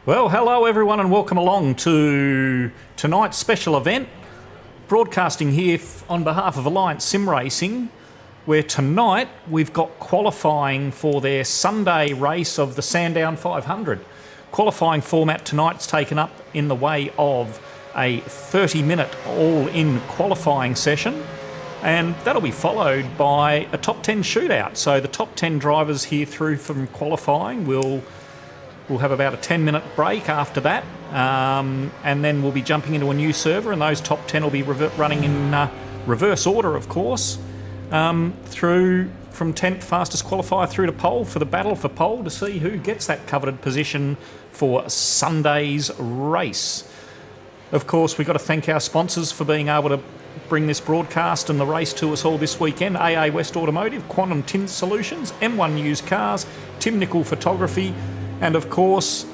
Well, hello everyone and welcome along to tonight's special event. Broadcasting here on behalf of Alliance Sim Racing, where tonight we've got qualifying for their Sunday race of the Sandown 500. Qualifying format tonight's taken up in the way of a 30-minute all-in qualifying session, and that'll be followed by a top 10 shootout. So the top 10 drivers here through from qualifying will have about a 10-minute break after that, and then we'll be jumping into a new server, and those top 10 will be running in reverse order, of course, through from 10th fastest qualifier through to pole for the battle for pole to see who gets that coveted position for Sunday's race. Of course, we've got to thank our sponsors for being able to bring this broadcast and the race to us all this weekend. AA West Automotive, Quantum Tint Solutions, M1 Used Cars, Tim Nicol Photography, and of course,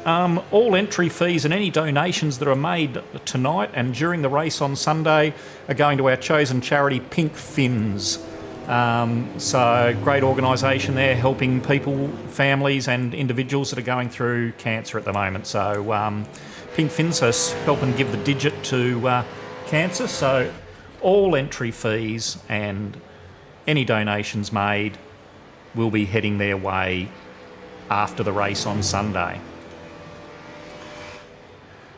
all entry fees and any donations that are made tonight and during the race on Sunday are going to our chosen charity, Pink Fins. So great organisation there, helping people, families and individuals that are going through cancer at the moment. So Pink Fins is helping give the digit to cancer. So all entry fees and any donations made will be heading their way after the race on Sunday.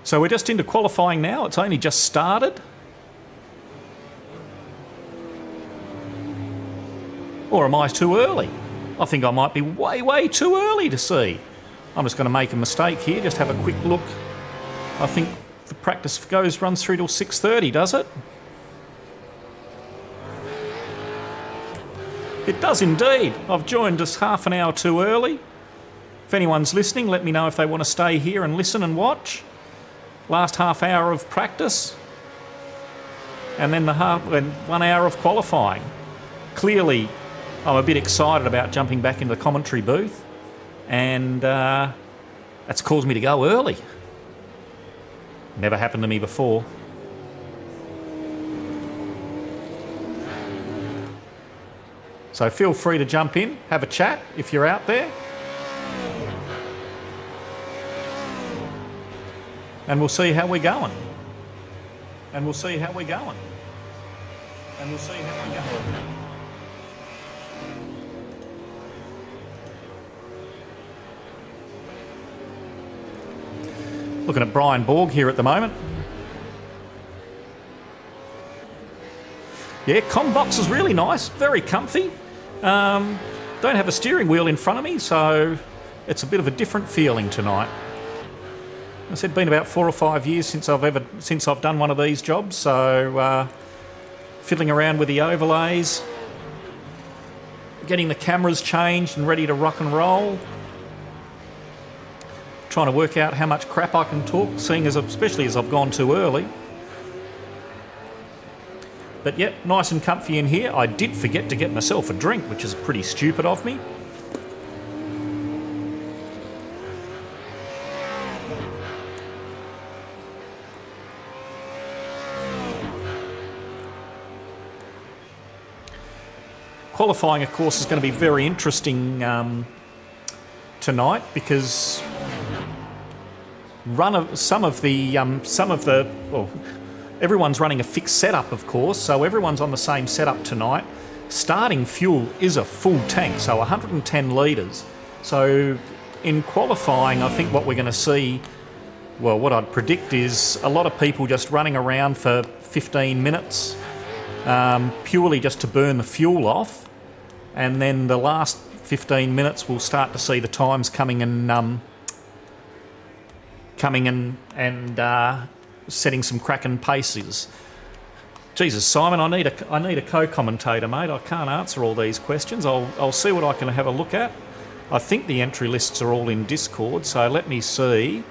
So we're just into qualifying now. It's only just started. Or am I too early? I think I might be way too early to see. I'm just going to make a mistake here, just have a quick look. I think the practice runs through till 6:30, does it? It does indeed. I've joined just half an hour too early. If anyone's listening, let me know if they want to stay here and listen and watch. Last half hour of practice, and then the 1 hour of qualifying. Clearly, I'm a bit excited about jumping back into the commentary booth, and that's caused me to go early. Never happened to me before. So feel free to jump in, have a chat if you're out there. And we'll see how we're going. And we'll see how we're going. And we'll see how we're going. Looking at Brian Borg here at the moment. Yeah, ComBox is really nice, very comfy. Don't have a steering wheel in front of me, so it's a bit of a different feeling tonight. I said, been about 4 or 5 years since I've done one of these jobs, so fiddling around with the overlays, getting the cameras changed and ready to rock and roll, trying to work out how much crap I can talk, especially as I've gone too early. But yep, nice and comfy in here. I did forget to get myself a drink, which is pretty stupid of me. Qualifying, of course, is going to be very interesting tonight because everyone's running a fixed setup, of course, so everyone's on the same setup tonight. Starting fuel is a full tank, so 110 litres. So in qualifying, I think what we're going to see, well, what I'd predict is a lot of people just running around for 15 minutes, purely just to burn the fuel off. And then the last 15 minutes we'll start to see the times coming and setting some cracking paces. Jesus, Simon, I need a co-commentator, mate. I can't answer all these questions. I'll see what I can have a look at. I think the entry lists are all in Discord, so let me see.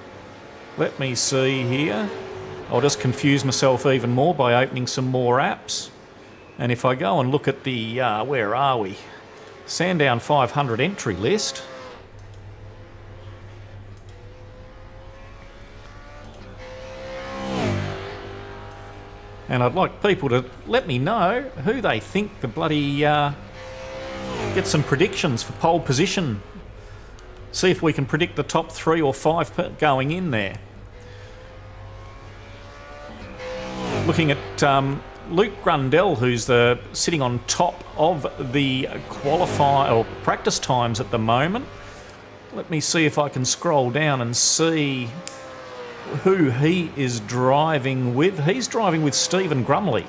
Let me see here. I'll just confuse myself even more by opening some more apps. And if I go and look at the, where are we? Sandown 500 entry list. And I'd like people to let me know who they think the bloody... get some predictions for pole position See if we can predict the top 3 or 5 going in there. Looking at Luke Grundell, who's sitting on top of the practice times at the moment. Let me see if I can scroll down and see who he is driving with. He's driving with Stephen Grumley.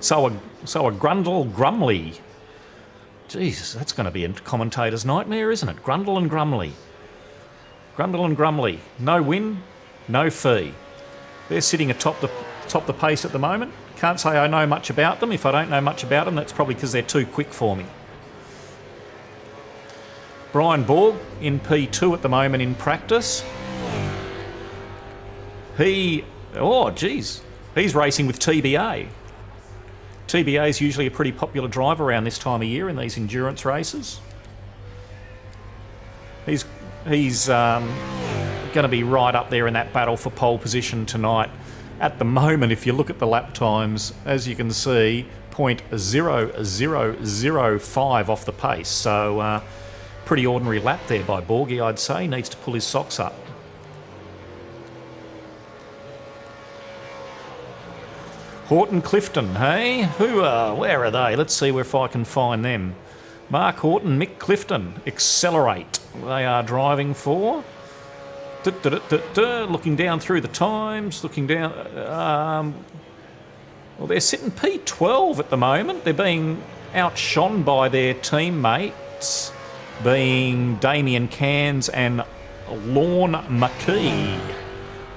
So a Grundell Grumley. Jesus, that's going to be a commentator's nightmare, isn't it? Grundell and Grumley. Grundell and Grumley. No win, no fee. They're sitting atop the pace at the moment. Can't say I know much about them. If I don't know much about them, that's probably because they're too quick for me. Brian Borg in P2 at the moment in practice. He's racing with TBA. TBA is usually a pretty popular driver around this time of year in these endurance races. He's going to be right up there in that battle for pole position tonight. At the moment, if you look at the lap times, as you can see, 0.0005 off the pace. So pretty ordinary lap there by Borgie, I'd say. Needs to pull his socks up. Horton Clifton, hey? Where are they? Let's see if I can find them. Mark Horton, Mick Clifton, Accelerate. They are driving for. Looking down through the times, looking down. Well, they're sitting P12 at the moment. They're being outshone by their teammates, being Damien Cairns and Lorne McKee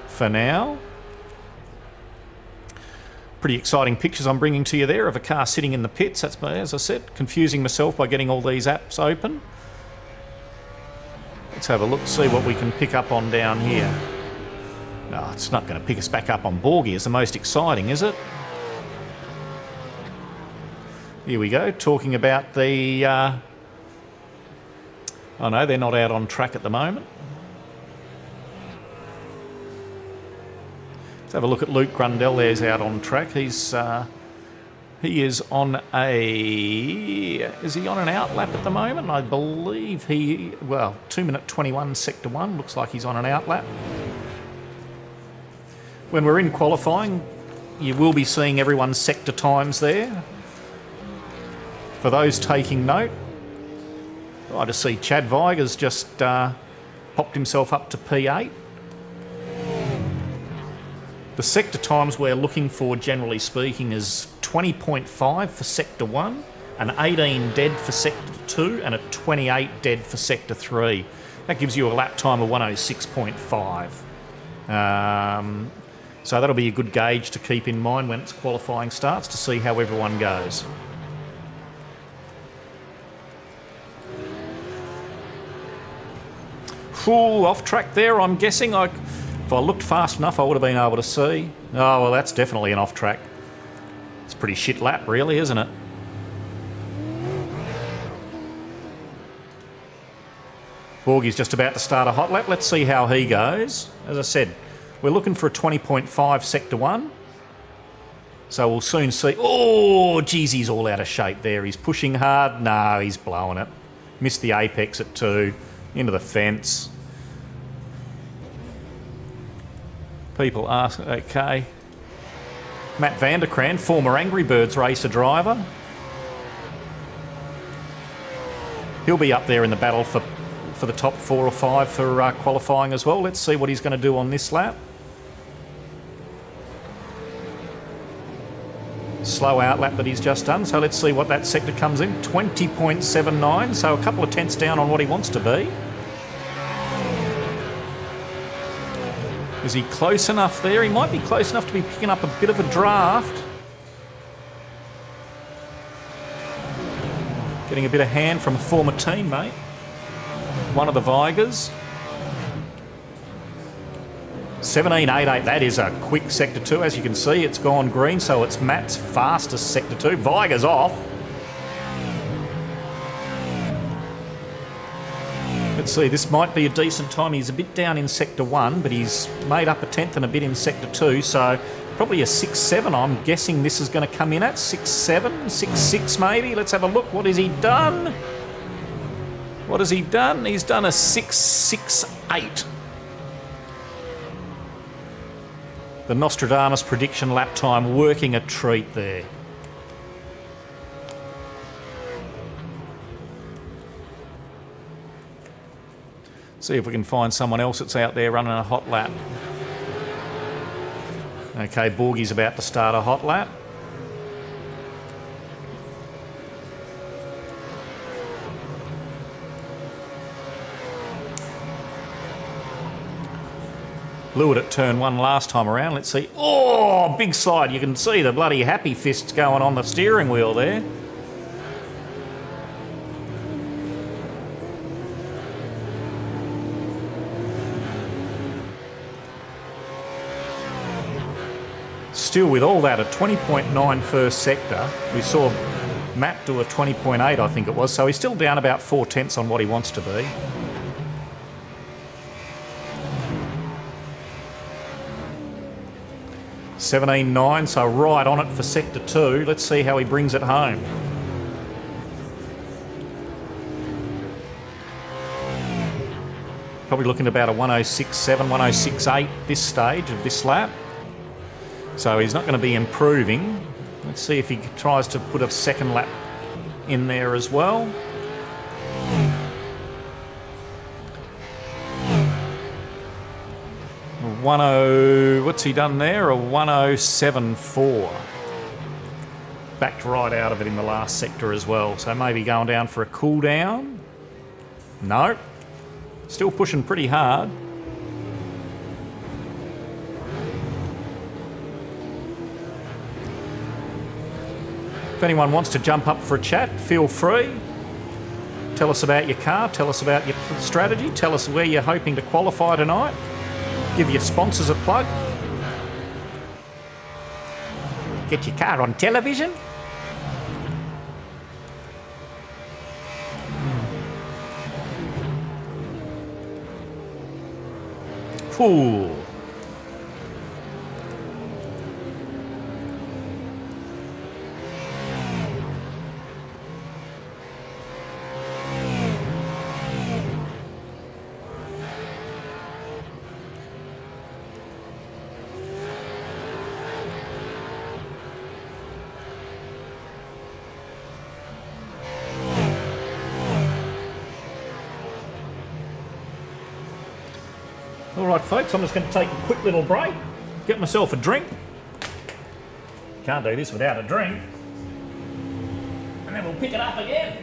for now. Pretty exciting pictures I'm bringing to you there of a car sitting in the pits. That's, as I said, confusing myself by getting all these apps open. Let's have a look, see what we can pick up on down here. No, it's not going to pick us back up on Borgie as the most exciting, is it? Here we go, talking about the... Oh no, they're not out on track at the moment. Let's have a look at Luke Grundell. There's out on track. He is on is he on an out lap at the moment? I believe 2 minute 21 sector 1. Looks like he's on an out lap. When we're in qualifying, you will be seeing everyone's sector times there. For those taking note, I just see Chad Viger's just popped himself up to P8. The sector times we're looking for, generally speaking, is 20.5 for Sector 1, an 18 dead for Sector 2, and a 28 dead for Sector 3. That gives you a lap time of 106.5. So that'll be a good gauge to keep in mind when its qualifying starts to see how everyone goes. Ooh, off track there, I'm guessing. If I looked fast enough, I would have been able to see. Oh, well, that's definitely an off track. It's a pretty shit lap, really, isn't it? Borgie's just about to start a hot lap. Let's see how he goes. As I said, we're looking for a 20.5 Sector 1. So we'll soon see. Oh, geez, he's all out of shape there. He's pushing hard. No, he's blowing it. Missed the apex at 2. Into the fence. People ask, okay. Matt Vanderkrant, former Angry Birds racer driver. He'll be up there in the battle for the top 4 or 5 for qualifying as well. Let's see what he's going to do on this lap. Slow out lap that he's just done. So let's see what that sector comes in. 20.79, so a couple of tenths down on what he wants to be. Is he close enough there? He might be close enough to be picking up a bit of a draft. Getting a bit of hand from a former teammate. One of the Vigers. 17.88, that is a quick Sector 2. As you can see, it's gone green, so it's Matt's fastest Sector 2. Viger's off. Let's see, this might be a decent time. He's a bit down in Sector 1, but he's made up a tenth and a bit in Sector 2, so probably a 6.7 I'm guessing this is going to come in at. 6.7, 6.6 maybe. Let's have a look. What has he done? What has he done? He's done a 6.68. The Nostradamus prediction lap time working a treat there. See if we can find someone else that's out there running a hot lap. Okay, Borgie's about to start a hot lap. Blew it at turn 1 last time around. Let's see. Oh, big slide. You can see the bloody happy fists going on the steering wheel there. Still with all that, a 20.9 first sector. We saw Matt do a 20.8, I think it was, so he's still down about 4/10 on what he wants to be. $17.9, so right on it for sector 2. Let's see how he brings it home. Probably looking at about a 106.7, 106.8 this stage of this lap. So he's not going to be improving. Let's see if he tries to put a second lap in there as well. What's he done there? A 107.4. Backed right out of it in the last sector as well. So maybe going down for a cool down. No. Still pushing pretty hard. If anyone wants to jump up for a chat, feel free. Tell us about your car, tell us about your strategy, tell us where you're hoping to qualify tonight. Give your sponsors a plug. Get your car on television. Cool. All right, folks, I'm just going to take a quick little break, get myself a drink. Can't do this without a drink. And then we'll pick it up again.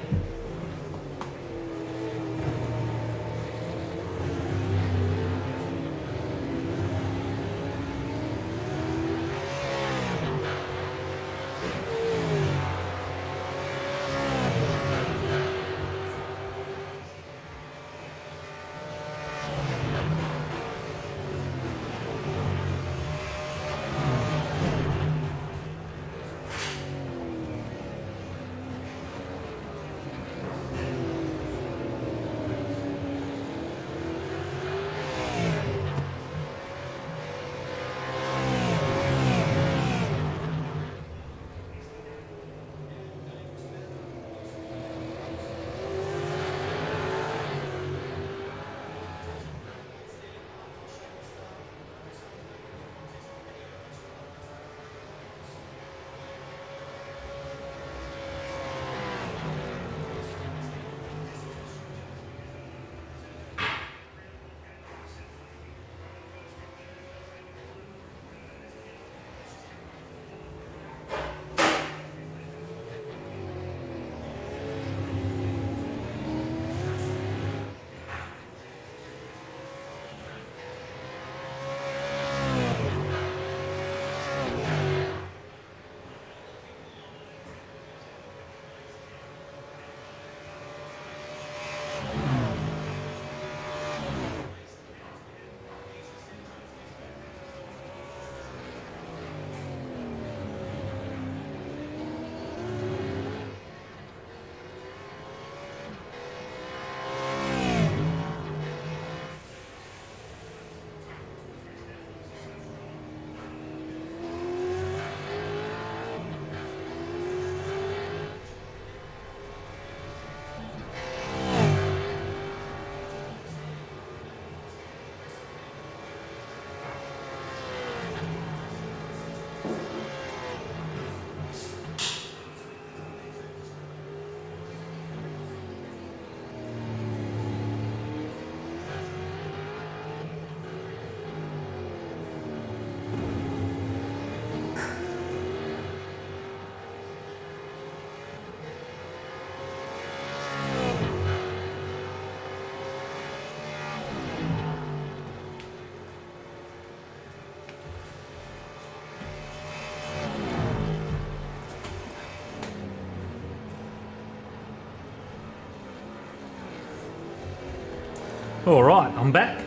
All right, I'm back.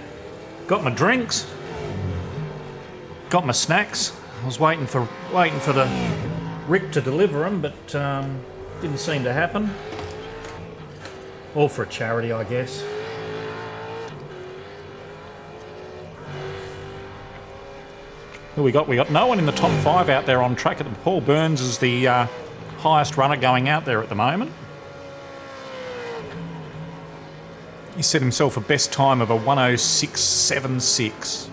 Got my drinks. Got my snacks. I was waiting for the Rick to deliver them, but didn't seem to happen. All for a charity, I guess. Who we got? We got no one in the top 5 out there on track. Paul Burns is the highest runner going out there at the moment. He set himself a best time of a 1:06.76.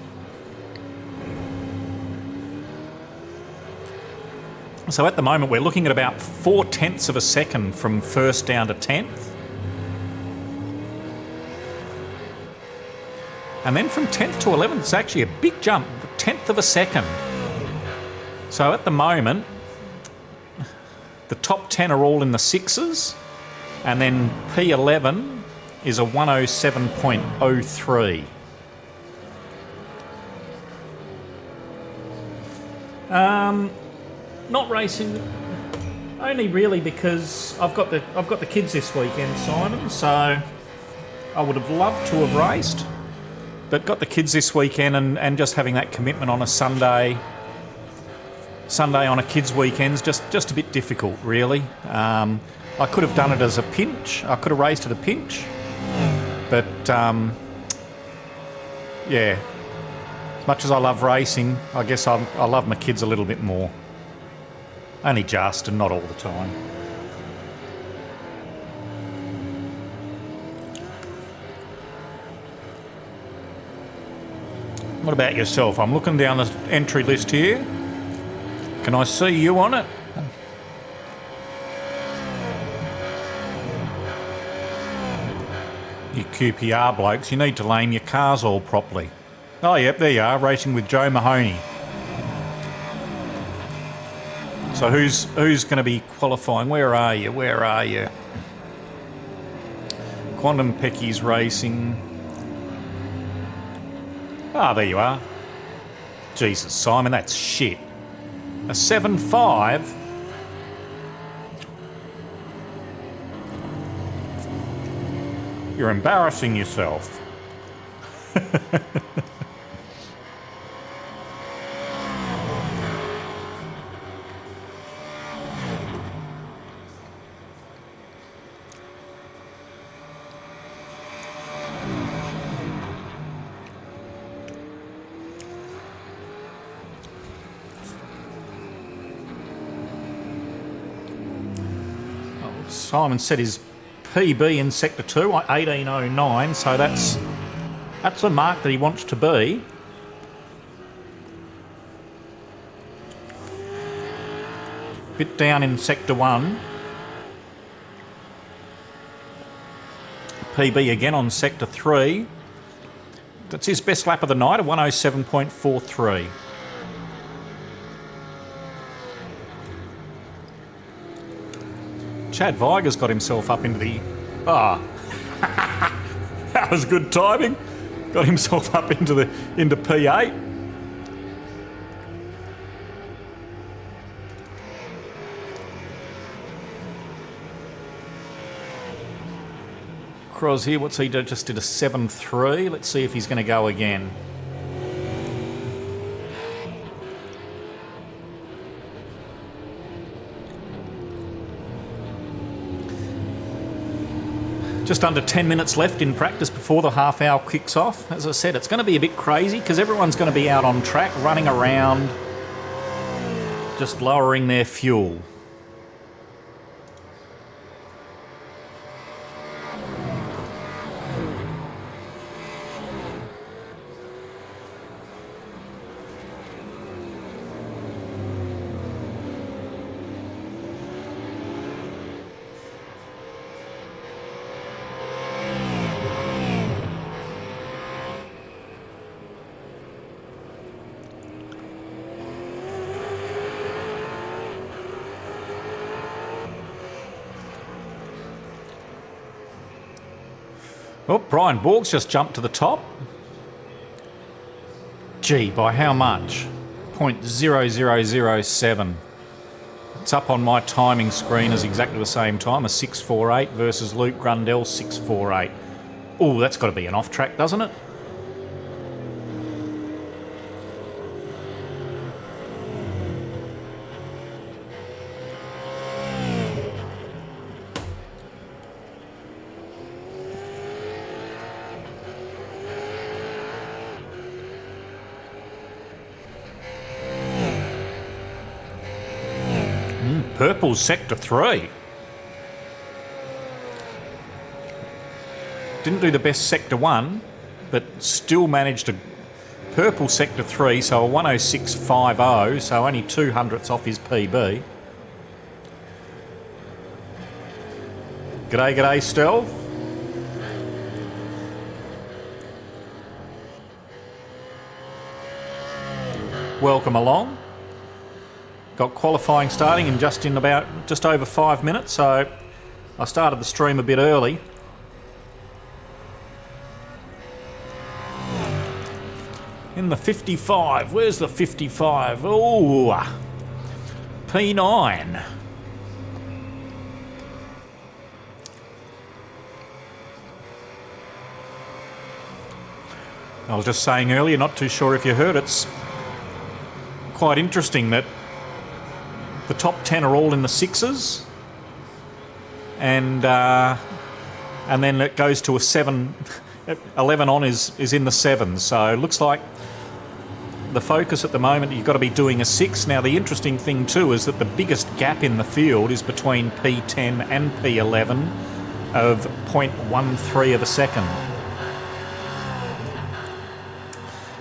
So at the moment we're looking at about 0.4 of a second from first down to 10th. And then from 10th to 11th, it's actually a big jump, 1/10 of a second. So at the moment, the top 10 are all in the 6s, and then P11 is a 1:07.03. Not racing, only really because I've got the kids this weekend, Simon. So I would have loved to have raced, but got the kids this weekend, and just having that commitment on a Sunday on a kids' weekend's just a bit difficult, really. I could have done it as a pinch. I could have raced at a pinch, but yeah. As much as I love racing, I guess I love my kids a little bit more. Only just, and not all the time. What about yourself? I'm looking down the entry list here. Can I see you on it? You QPR blokes, you need to lane your cars all properly. Oh, yep, there you are, racing with Joe Mahoney. So who's going to be qualifying? Where are you? Where are you? Quantum Pecky's racing. Ah, there you are. Jesus, Simon, that's shit. A 7.5. You're embarrassing yourself. Simon set his PB in Sector 2, 18.09, so that's the mark that he wants to be. Bit down in Sector 1. PB again on Sector 3. That's his best lap of the night, a 1:07.43. Chad Viger's got himself up into the... that was good timing. Got himself up into P8. Cross here, what's he did? Just did a 7.3. Let's see if he's going to go again. Just under 10 minutes left in practice before the half hour kicks off. As I said, it's going to be a bit crazy because everyone's going to be out on track, running around, just lowering their fuel. Oh, Brian Borg's just jumped to the top. Gee, by how much? 0.0007. It's up on my timing screen as exactly the same time, a 6.48 versus Luke Grundell's 6.48. Oh, that's got to be an off track, doesn't it? Purple's sector 3. Didn't do the best sector 1, but still managed to... Purple sector 3, so a 106.50, so only 200ths off his PB. G'day, Stel. Welcome along. Got qualifying starting in just over 5 minutes, so I started the stream a bit early. In the 55, where's the 55? Oh, P9. I was just saying earlier, not too sure if you heard, it's quite interesting that the top 10 are all in the 6s, and then it goes to a 7. 11 on is in the 7s, so it looks like the focus at the moment, you've got to be doing a 6. Now, the interesting thing too is that the biggest gap in the field is between P10 and P11 of 0.13 of a second.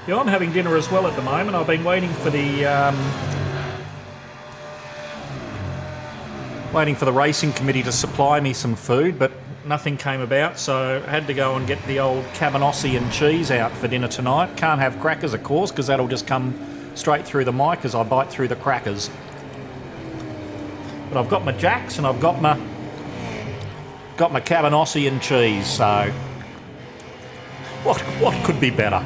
Yeah, I'm having dinner as well at the moment. I've been waiting for the racing committee to supply me some food, but nothing came about, so I had to go and get the old cabanossi and cheese out for dinner tonight. Can't have crackers, of course, because that'll just come straight through the mic as I bite through the crackers. But I've got my jacks and I've got my cabanossi and cheese, so what could be better?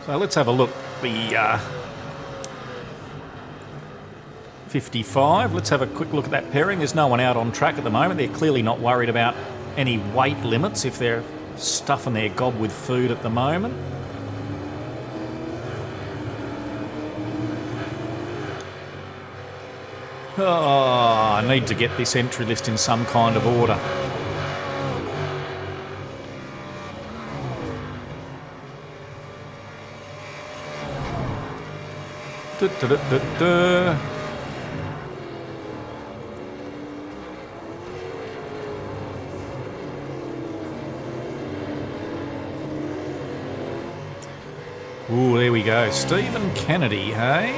So let's have a look. The 55. Let's have a quick look at that pairing. There's no one out on track at the moment. They're clearly not worried about any weight limits if they're stuffing their gob with food at the moment. Oh, I need to get this entry list in some kind of order. Ooh, there we go. Stephen Kennedy, hey?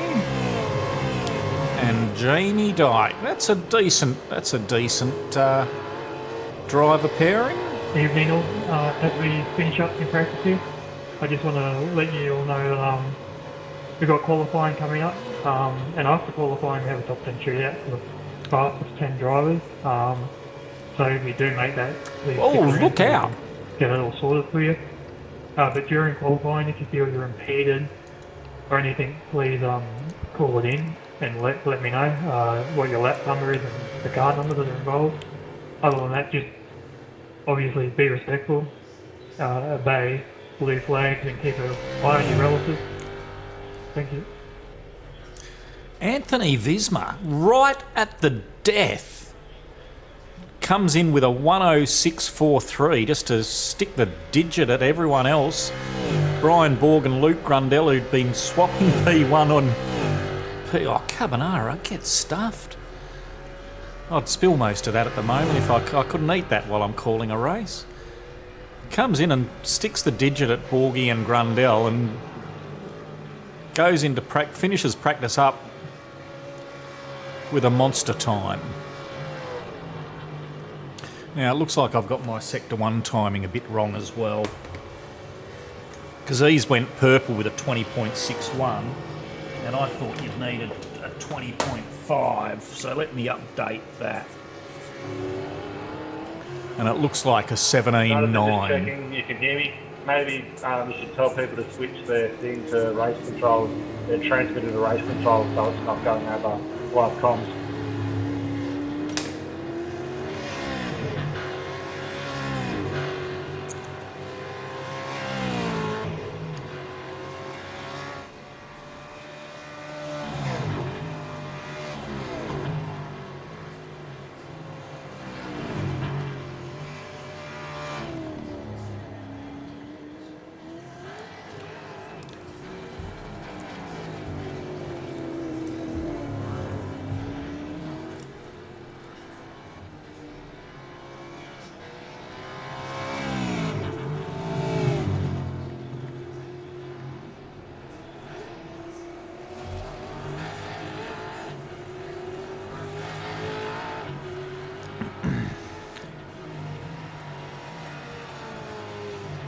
And Jamie Dyke. That's a decent driver pairing. Evening all. As we finish up in practice here, I just want to let you all know that we've got qualifying coming up, and after qualifying we have a top 10 shootout for the fastest 10 drivers. So if we do make that, please look out! Get it all sorted for you. But during qualifying, if you feel you're impeded or anything, please call it in and let me know what your lap number is and the car number that are involved. Other than that, just obviously be respectful, obey blue flags and keep an eye on your relatives. Thank you. Anthony Visma, right at the death, comes in with a 106.43 just to stick the digit at everyone else. Brian Borg and Luke Grundell, who'd been swapping P1 on carbonara, gets stuffed. I'd spill most of that at the moment if I couldn't eat that while I'm calling a race. Comes in and sticks the digit at Borgie and Grundell and goes into finishes practice up with a monster time. Now it looks like I've got my sector 1 timing a bit wrong as well, because these went purple with a 20.61 and I thought you'd needed a 20.5, so let me update that. And it looks like a Just 17.9. checking you can hear me. Maybe you should tell people to switch their thing to race controls, their transmitter to race controls, so it's not going over live comms.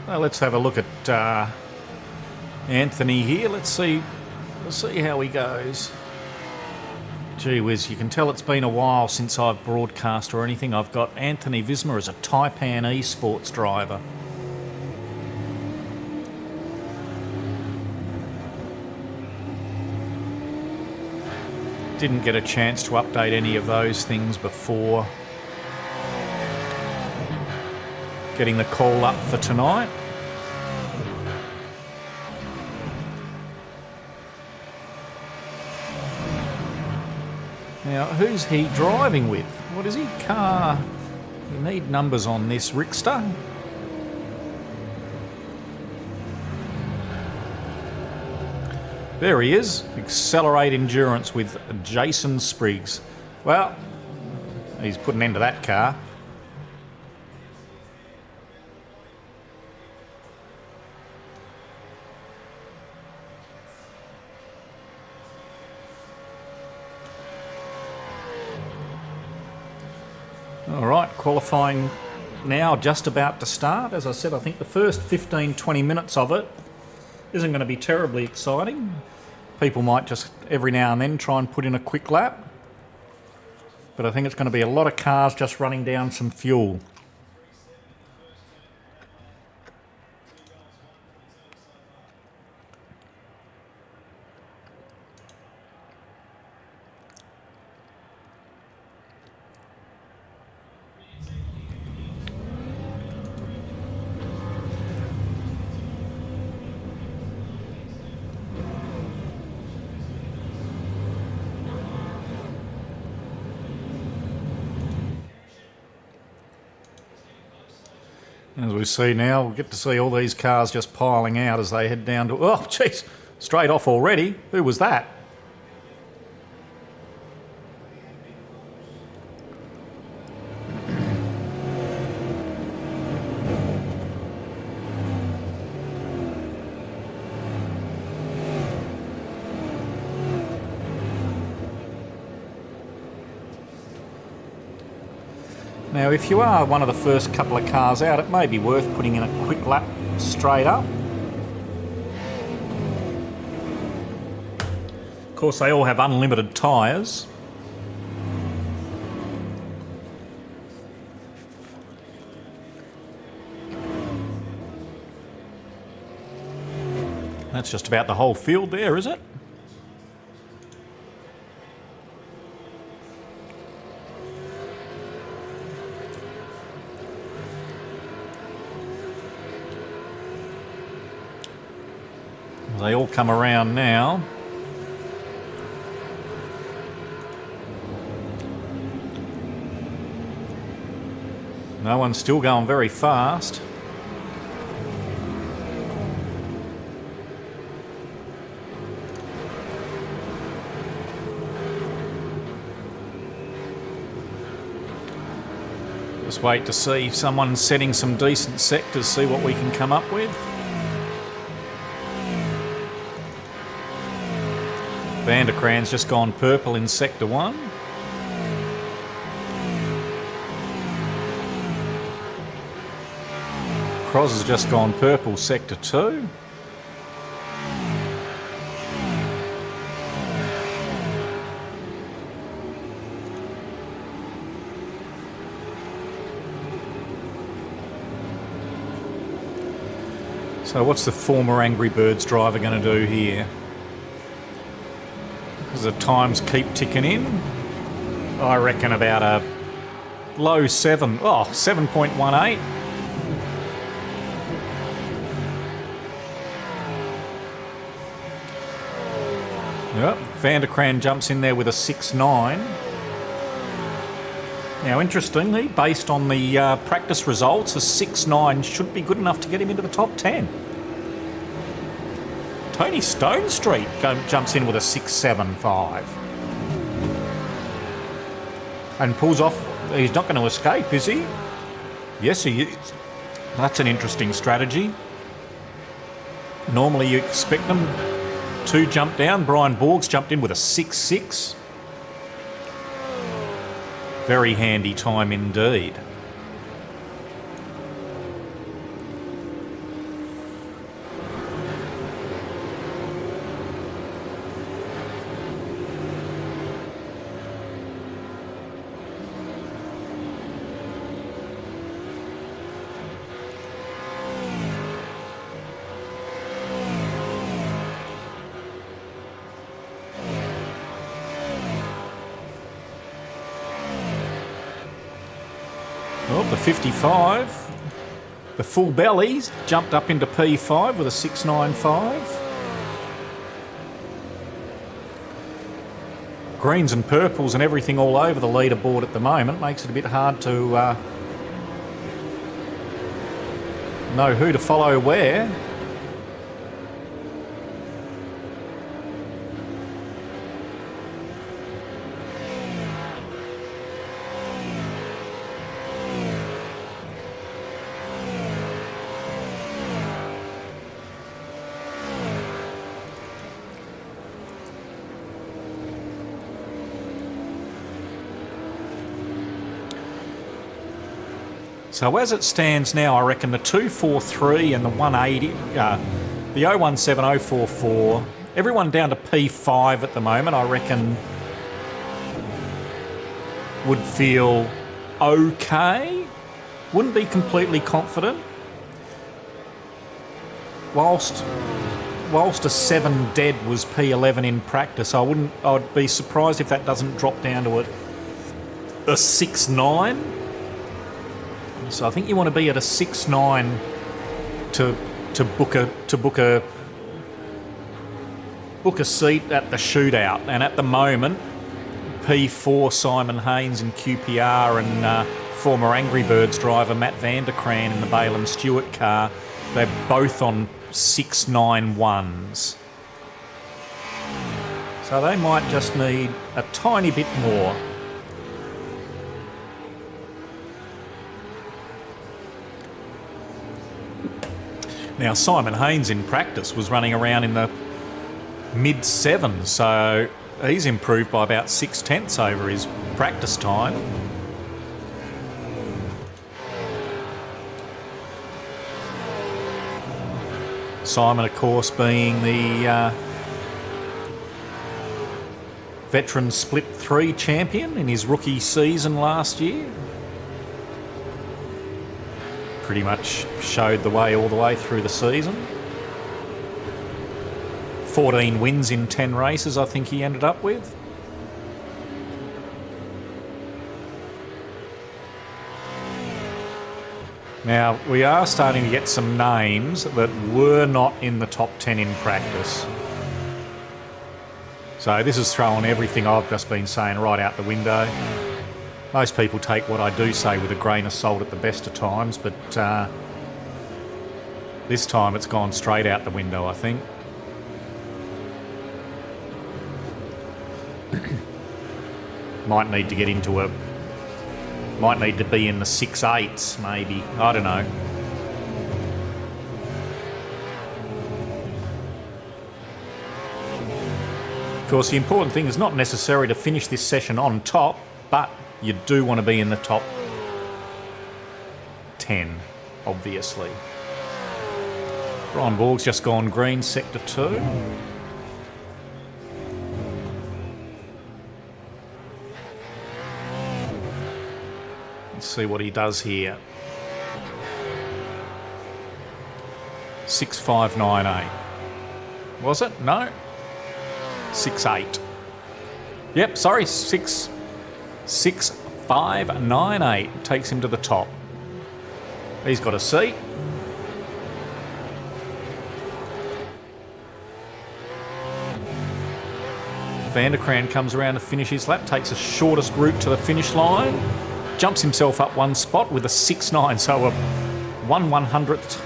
Well, let's have a look at Anthony here. Let's see how he goes. Gee whiz, you can tell it's been a while since I've broadcast or anything. I've got Anthony Visma as a Taipan eSports driver. Didn't get a chance to update any of those things before getting the call up for tonight. Now, who's he driving with? What is he? Car. You need numbers on this, Rickster. There he is. Accelerate Endurance with Jason Spriggs. Well, he's put an end to that car. All right, qualifying now, just about to start. As I said, I think the first 15-20 minutes of it isn't going to be terribly exciting. People might just every now and then try and put in a quick lap. But I think it's going to be a lot of cars just running down some fuel. As we see now, we'll get to see all these cars just piling out as they head down to... Oh, jeez, straight off already. Who was that? Now, if you are one of the first couple of cars out, it may be worth putting in a quick lap straight up. Of course, they all have unlimited tyres. That's just about the whole field there, is it? They all come around now. No one's still going very fast. Just wait to see if someone's setting some decent sectors, see what we can come up with. Vanderkran's just gone purple in Sector 1. Cross has just gone purple Sector 2. So what's the former Angry Birds driver going to do here? As the times keep ticking in, I reckon about a low 7. Oh, 7.18. Yep, Van der Kraan jumps in there with a 6.9. Now, interestingly, based on the practice results, a 6.9 should be good enough to get him into the top 10. Tony Stone Street jumps in with a 6.75. And pulls off. He's not going to escape, is he? Yes, he is. That's an interesting strategy. Normally you expect them to jump down. Brian Borgs jumped in with a 6.6. Very handy time indeed. Well, the 55, the full bellies jumped up into P5 with a 6.95. Greens and purples and everything all over the leaderboard at the moment makes it a bit hard to know who to follow where. So as it stands now, I reckon the 243 and the 180, the 017, 044, everyone down to P5 at the moment, I reckon would feel okay. Wouldn't be completely confident. Whilst a 7 dead was P11 in practice, I'd be surprised if that doesn't drop down to a 6.9. So I think you want to be at a 6.9 to book a seat at the shootout. And at the moment, P4 Simon Haynes in QPR and former Angry Birds driver Matt Van der Kraan in the Bale Stewart car, they're both on 6.91s. So they might just need a tiny bit more. Now, Simon Haynes in practice was running around in the mid-7s, so he's improved by about 0.6 over his practice time. Simon, of course, being the veteran Split 3 champion in his rookie season last year. Pretty much showed the way all the way through the season. 14 wins in 10 races, I think he ended up with. Now, we are starting to get some names that were not in the top 10 in practice. So this is throwing everything I've just been saying right out the window. Most people take what I do say with a grain of salt at the best of times, but this time it's gone straight out the window, I think. Might need to be in the 6.8s, maybe. I don't know. Of course, the important thing is not necessarily to finish this session on top, but you do want to be in the top 10, obviously. Brian Borg's just gone green, sector 2. Let's see what he does here. 6598. Was it? No. 68. Yep, sorry, 6598 takes him to the top. He's got a seat. Vanderkrant comes around to finish his lap, takes the shortest route to the finish line, jumps himself up one spot with a 6.9, so a 1/100th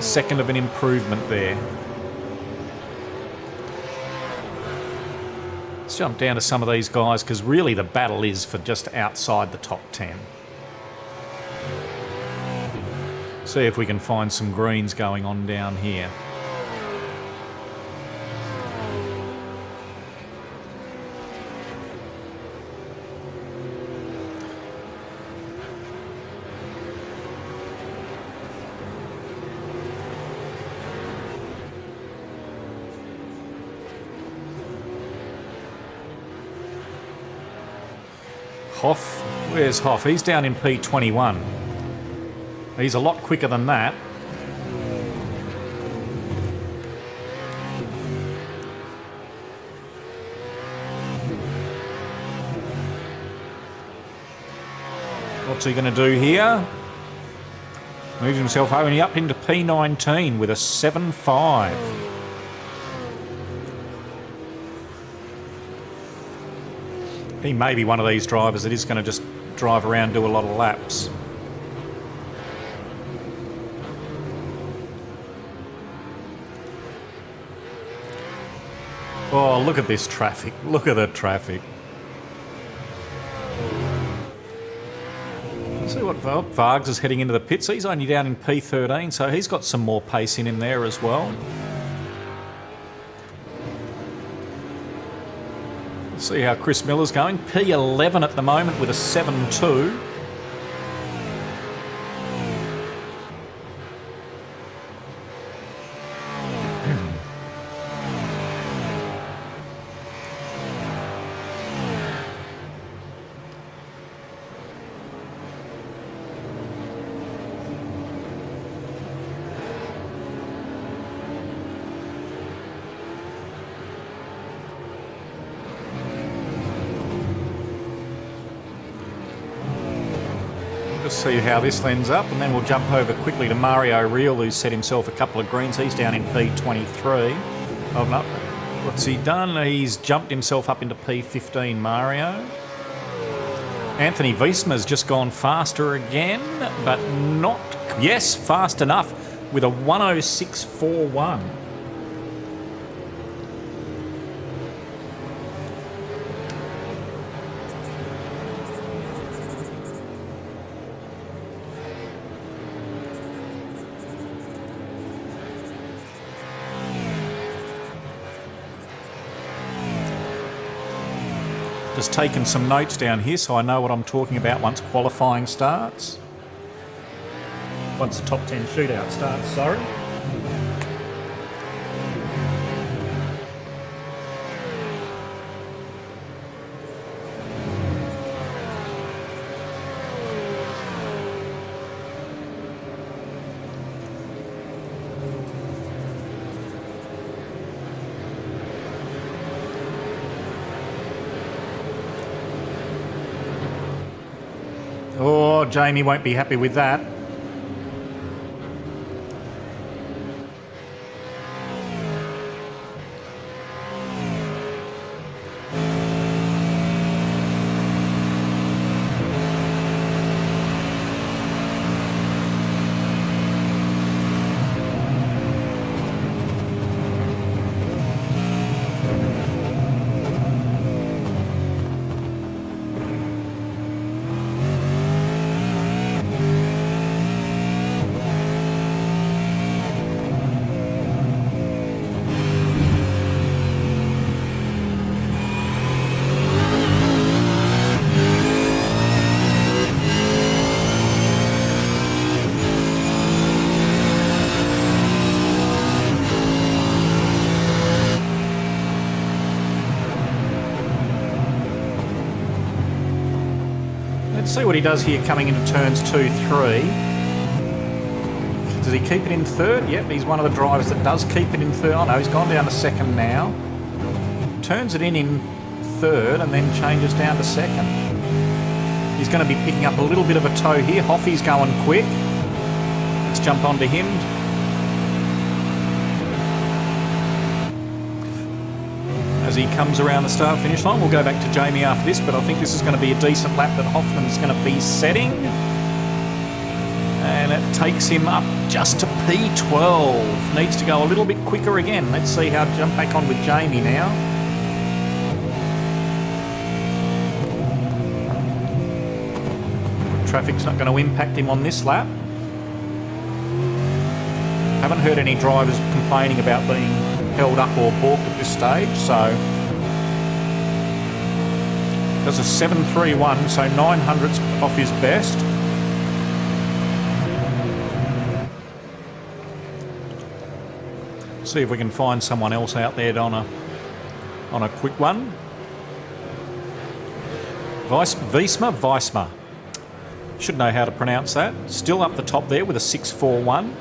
second of an improvement there. Let's jump down to some of these guys because really the battle is for just outside the top 10. See if we can find some greens going on down here. Hoff, where's Hoff? He's down in P21. He's a lot quicker than that. What's he going to do here? Moves himself only up into P19 with a 7.5. He may be one of these drivers that is going to just drive around, do a lot of laps. Oh, look at this traffic. Look at the traffic. Let's see what Vargs is heading into the pits. He's only down in P13, so he's got some more pace in him there as well. See how Chris Miller's going. P11 at the moment with a 7.2. Just see how this ends up, and then we'll jump over quickly to Mario Real, who's set himself a couple of greens. He's down in P23. Oh, no. What's he done? He's jumped himself up into P15, Mario. Anthony Wiesmer's just gone faster again, but not, yes, fast enough with a 106.41. Just taking some notes down here so I know what I'm talking about once qualifying starts. Once the top 10 shootout starts, sorry. Oh, Jamie won't be happy with that. Let's see what he does here coming into turns 2, 3. Does he keep it in third? Yep, he's one of the drivers that does keep it in third. Oh no, he's gone down to second now. Turns it in third and then changes down to second. He's going to be picking up a little bit of a tow here. Hoffy's going quick. Let's jump onto him. As he comes around the start-finish line, we'll go back to Jamie after this, but I think this is going to be a decent lap that Hoffman's going to be setting. And it takes him up just to P12. Needs to go a little bit quicker again. Let's see how jump back on with Jamie now. Traffic's not going to impact him on this lap. Haven't heard any drivers complaining about being held up or balked at this stage, so does a 7.31, so 900's off his best. See if we can find someone else out there on a quick one. Weisma. Should know how to pronounce that. Still up the top there with a 6.41.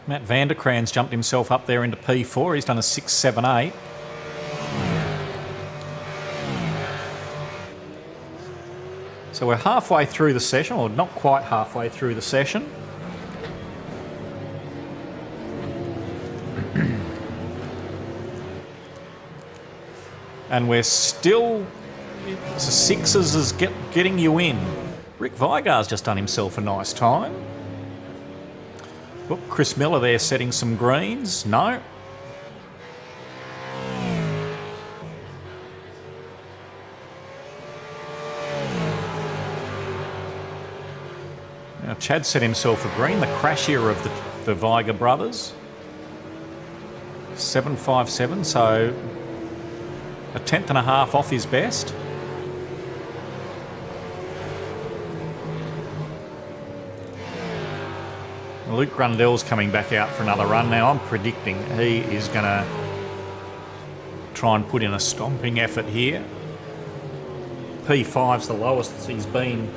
Matt Vanderkran's jumped himself up there into P4. He's done a 6.78. So we're halfway through the session, or not quite halfway through the session. And we're still, the sixes is getting you in. Rick Vigar's just done himself a nice time. Whoop, Chris Miller there setting some greens. No. Now Chad set himself a green, the crashier of the Vigar brothers. 7.57, so a tenth and a half off his best. Luke Grundell's coming back out for another run now. I'm predicting he is going to try and put in a stomping effort here. P5's the lowest he's been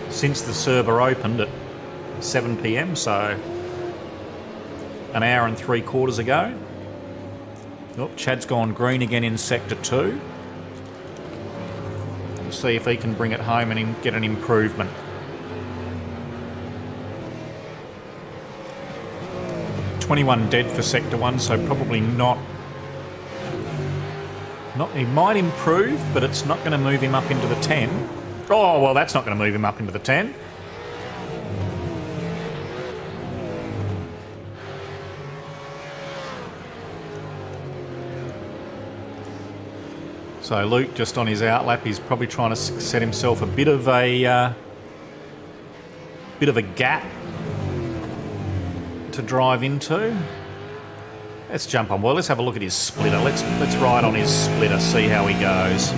since the server opened at 7 p.m, so an hour and 3/4 ago. Oh, Chad's gone green again in Sector 2. We'll see if he can bring it home and get an improvement. $21 dead for Sector 1, so probably not. He might improve, but it's not going to move him up into the 10. Oh, well, that's not going to move him up into the 10. So Luke just on his outlap, he's probably trying to set himself a bit of a gap to drive into. Let's jump on. Well, let's have a look at his splitter. Let's ride on his splitter, see how he goes.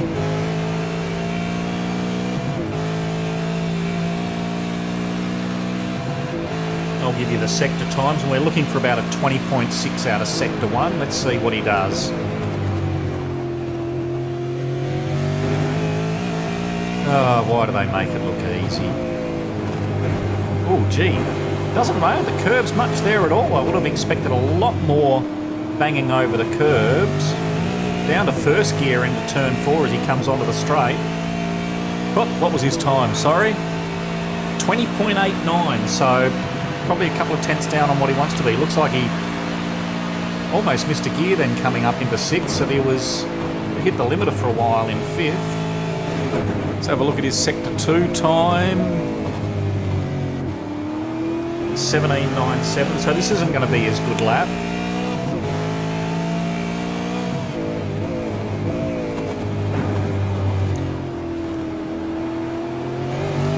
I'll give you the sector times, and we're looking for about a 20.6 out of Sector 1. Let's see what he does. Oh, why do they make it look easy? Oh, gee. Doesn't rain. The curb's much there at all. I would have expected a lot more banging over the curbs. Down to first gear into turn 4 as he comes onto the straight. Oh, what was his time? Sorry. 20.89, so probably a couple of tenths down on what he wants to be. Looks like he almost missed a gear then coming up into 6th, so he hit the limiter for a while in 5th. Let's have a look at his Sector 2 time. 17.97, so this isn't going to be his good lap.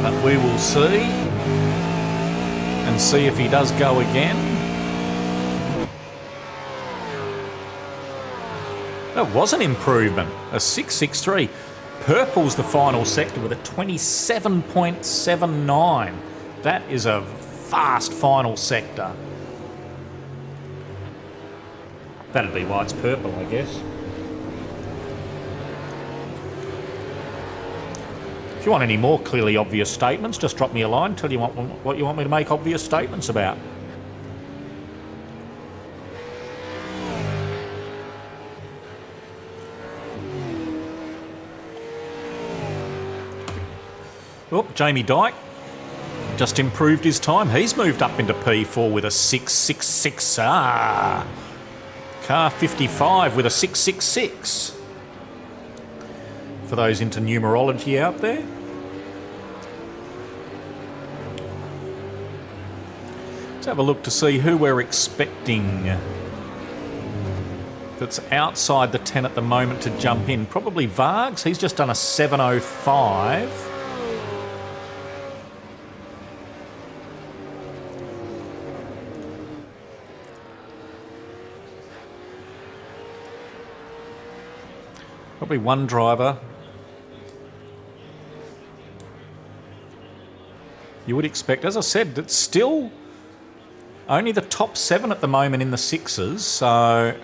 But we will see. And see if he does go again. That was an improvement. A 6.63. Purple's the final sector with a 27.79. That is a fast final sector. That'd be why it's purple, I guess. If you want any more clearly obvious statements, just drop me a line. Tell you what you want me to make obvious statements about. Oh, Jamie Dyke just improved his time. He's moved up into P4 with a 666. Car 55 with a 666. For those into numerology out there. Let's have a look to see who we're expecting that's outside the 10 at the moment to jump in. Probably Vargs. He's just done a 7:05. Probably one driver. You would expect, as I said, it's still only the top 7 at the moment in the 6s, so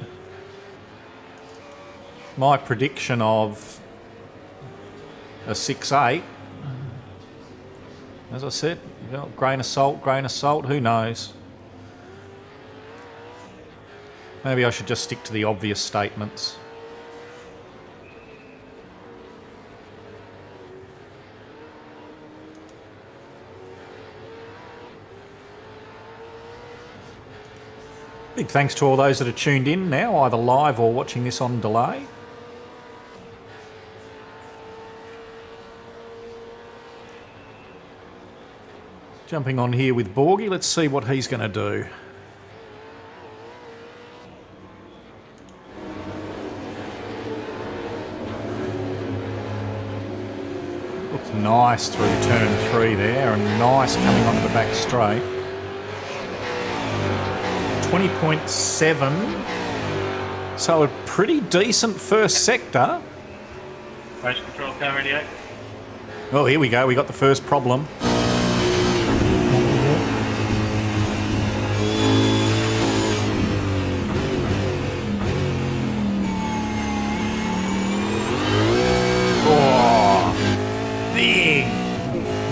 my prediction of a 6-8, as I said, well, grain of salt, who knows? Maybe I should just stick to the obvious statements. Big thanks to all those that are tuned in now, either live or watching this on delay. Jumping on here with Borgie, let's see what he's going to do. Looks nice through turn 3 there, and nice coming onto the back straight. 20.7, so a pretty decent first sector. Motion control, car 88. Well, here we go, we got the first problem. Oh, big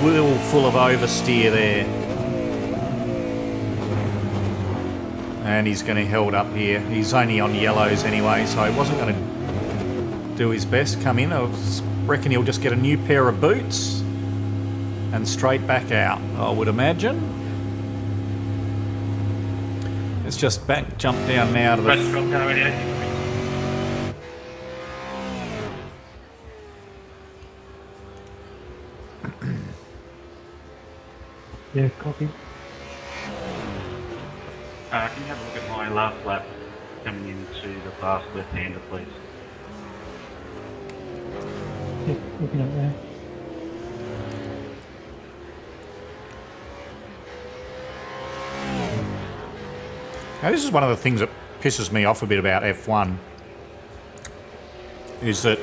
wheel full of oversteer there. And he's going to held up here. He's only on yellows anyway, so he wasn't going to do his best. Come in. I reckon he'll just get a new pair of boots and straight back out, I would imagine. Let's just jump down now to the... Yeah, copy. Can you have a look at my last lap coming into the fast left-hander, please? Yeah, looking at there. Now, this is one of the things that pisses me off a bit about F1, is that,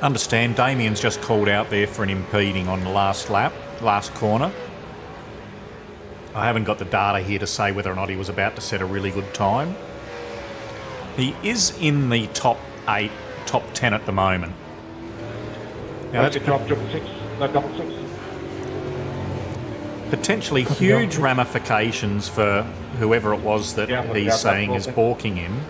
understand, Damien's just called out there for an impeding on the last lap, last corner. I haven't got the data here to say whether or not he was about to set a really good time. He is in the top 8, top 10 at the moment. Now that's potentially huge ramifications for whoever it was that he's saying is balking him.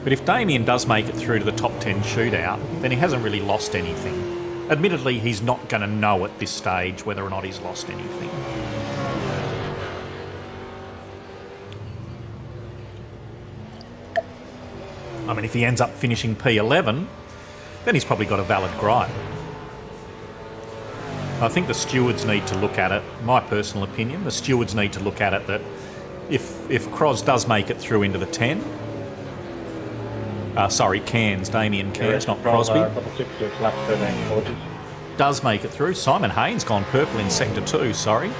But if Damien does make it through to the top 10 shootout, then he hasn't really lost anything. Admittedly, he's not going to know at this stage whether or not he's lost anything. I mean, if he ends up finishing P11, then he's probably got a valid gripe. I think the stewards need to look at it, my personal opinion, the stewards need to look at it that if Cros does make it through into the 10, Cairns, Damien Cairns, not Crosby, does make it through. Simon Haynes gone purple in Sector 2, sorry.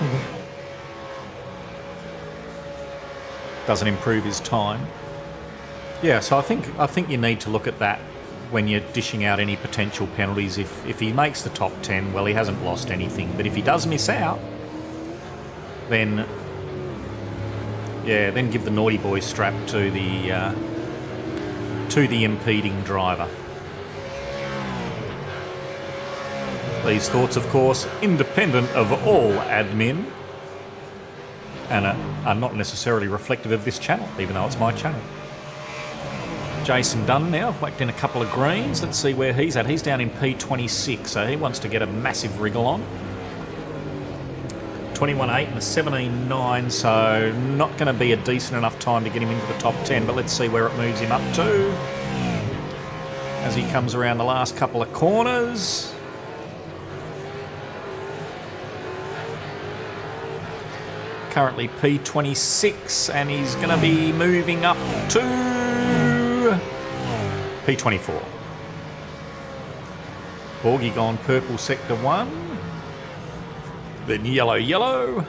Doesn't improve his time. Yeah, so I think you need to look at that when you're dishing out any potential penalties. If he makes the top 10, well, he hasn't lost anything. But if he does miss out, then Yeah, then give the naughty boy strap to the impeding driver. These thoughts, of course, independent of all admin, and are not necessarily reflective of this channel, even though it's my channel. Jason Dunn now, whacked in a couple of greens. Let's see where he's at. He's down in P26, so he wants to get a massive wriggle on. 21.8 and a 17.9, so not going to be a decent enough time to get him into the top 10, but let's see where it moves him up to as he comes around the last couple of corners. Currently P26, and he's going to be moving up to P24. Borgie gone purple sector 1. Then yellow, yellow.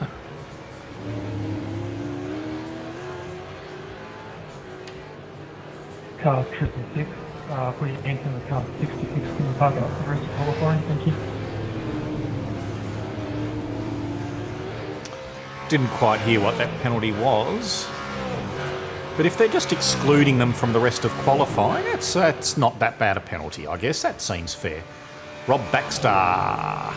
Car 666. Put your hands in the car 66. Can you park up the rest of qualifying? Thank you. Didn't quite hear what that penalty was. But if they're just excluding them from the rest of qualifying, that's not that bad a penalty, I guess. That seems fair. Rob Baxter.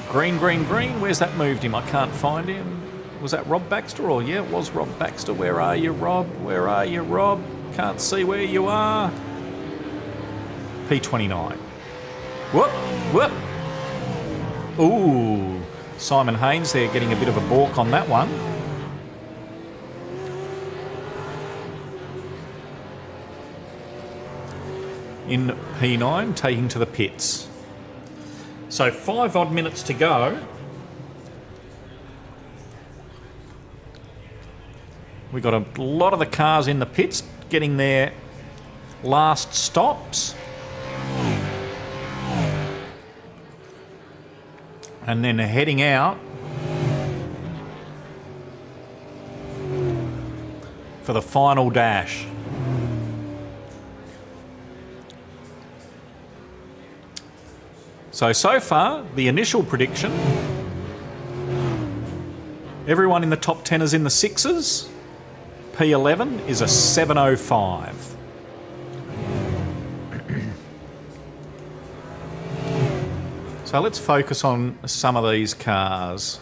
Green, green, green. Where's that moved him? I can't find him. Was that Rob Baxter? Or yeah, it was Rob Baxter. Where are you, Rob? Where are you, Rob? Can't see where you are. P29. Whoop, whoop. Ooh. Simon Haynes there getting a bit of a balk on that one. In P9, taking to the pits. So 5 odd minutes to go. We've got a lot of the cars in the pits getting their last stops. And then heading out for the final dash. So far, the initial prediction, everyone in the top 10 is in the 6s. P11 is a 7.05. So let's focus on some of these cars.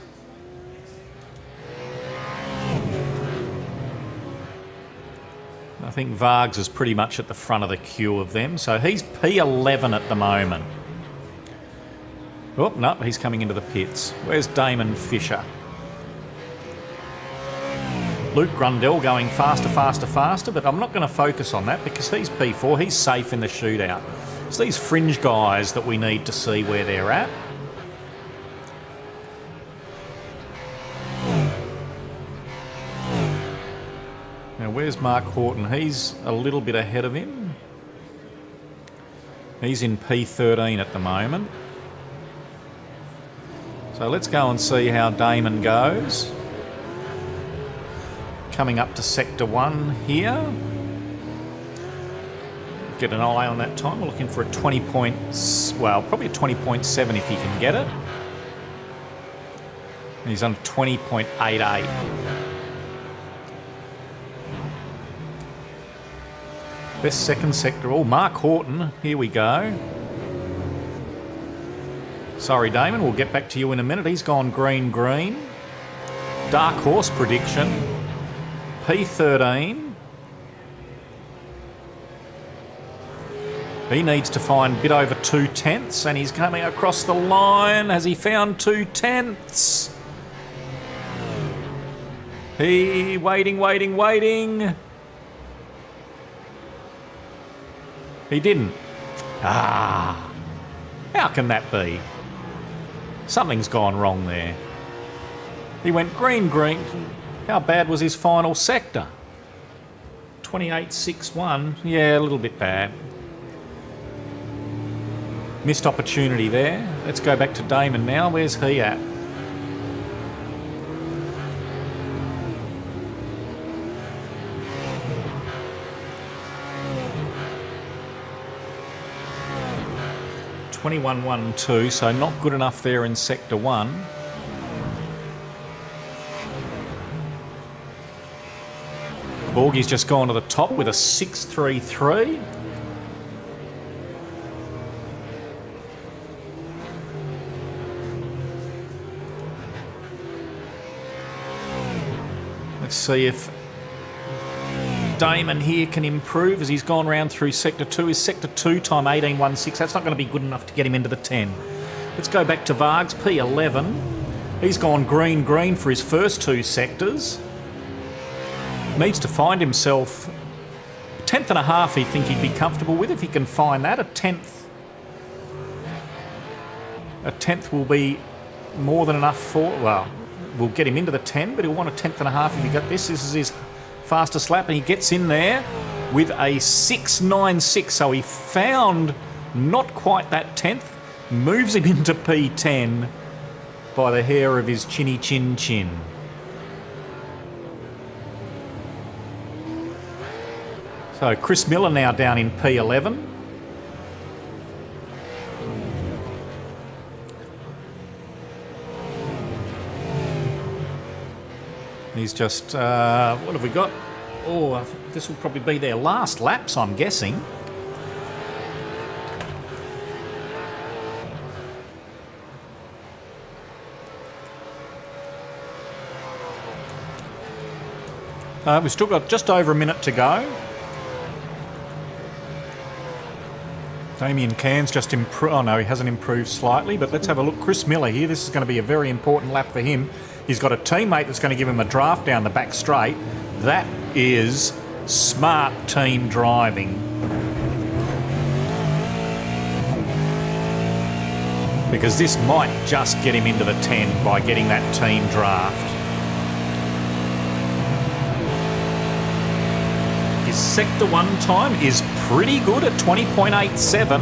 I think Vargs is pretty much at the front of the queue of them. So he's P11 at the moment. Oh, no, he's coming into the pits. Where's Damon Fisher? Luke Grundell going faster, faster, faster, but I'm not going to focus on that because he's P4. He's safe in the shootout. It's these fringe guys that we need to see where they're at. Now, where's Mark Horton? He's a little bit ahead of him. He's in P13 at the moment. So let's go and see how Damon goes. Coming up to Sector 1 here. Get an eye on that time. We're looking for a 20 points, well, probably a 20.7 if he can get it. And he's on 20.88. Best second sector. Oh, Mark Horton. Here we go. Sorry, Damon. We'll get back to you in a minute. He's gone green, green. Dark horse prediction. P13. He needs to find a bit over 2/10, and he's coming across the line. Has he found 2/10? He waiting, waiting, waiting. He didn't. Ah, how can that be? Something's gone wrong there. He went green, green. How bad was his final sector? 28.61. Yeah, a little bit bad. Missed opportunity there. Let's go back to Damon now. Where's he at? .21.12, so not good enough there in Sector 1. Borgie's just gone to the top with a 6.33. Let's see if Damon here can improve as he's gone round through Sector 2. His Sector 2 time 18.16. That's not going to be good enough to get him into the 10. Let's go back to Vargs, P11. He's gone green for his first 2 sectors. Needs to find himself a 10th and a half. He'd think he'd be comfortable with if he can find that. A tenth will be more than enough for, well, we'll get him into the 10, but he'll want a 10th and a half if he got this. This is his fastest lap, and he gets in there with a 6.96. So he found not quite that 10th, moves him into P10 by the hair of his chinny chin chin. So Chris Miller now down in P11. He's just, what have we got? Oh, I think this will probably be their last laps, I'm guessing. We've still got just over a minute to go. Damien Cairns just improved. Oh no, he hasn't improved slightly, but let's have a look. Chris Miller here. This is going to be a very important lap for him. He's got a teammate that's going to give him a draft down the back straight. That is smart team driving. Because this might just get him into the 10 by getting that team draft. His Sector 1 time is pretty good at 20.87.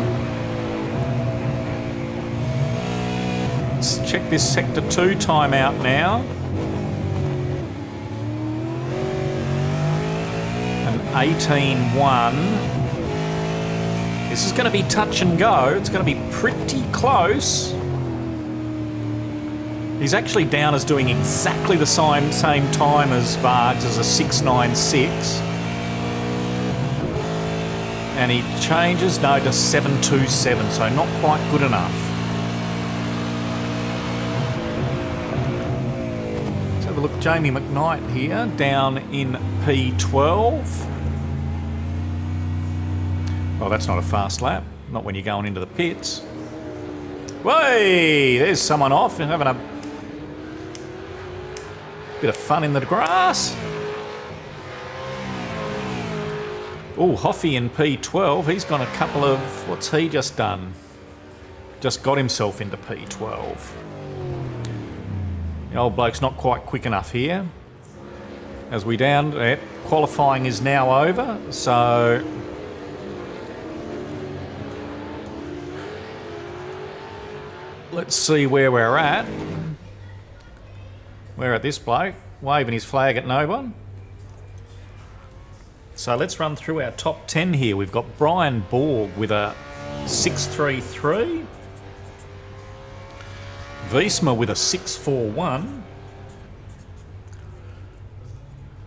Let's check this Sector 2 time out now. An 18.1. This is going to be touch and go. It's going to be pretty close. He's actually down as doing exactly the same time as Vargs, as a 6.96. And he changes, no, to 7.27, so not quite good enough. Let's have a look at Jamie McKnight here, down in P12. Oh, that's not a fast lap. Not when you're going into the pits. Way, there's someone off and having a bit of fun in the grass. Oh, Hoffy in P12. He's got a couple of... What's he just done? Just got himself into P12. The old bloke's not quite quick enough here. As we down... Qualifying is now over, so... Let's see where we're at. We're at this bloke, waving his flag at no one. So let's run through our top 10 here. We've got Brian Borg with a 6.33. Wiesma with a 6.41.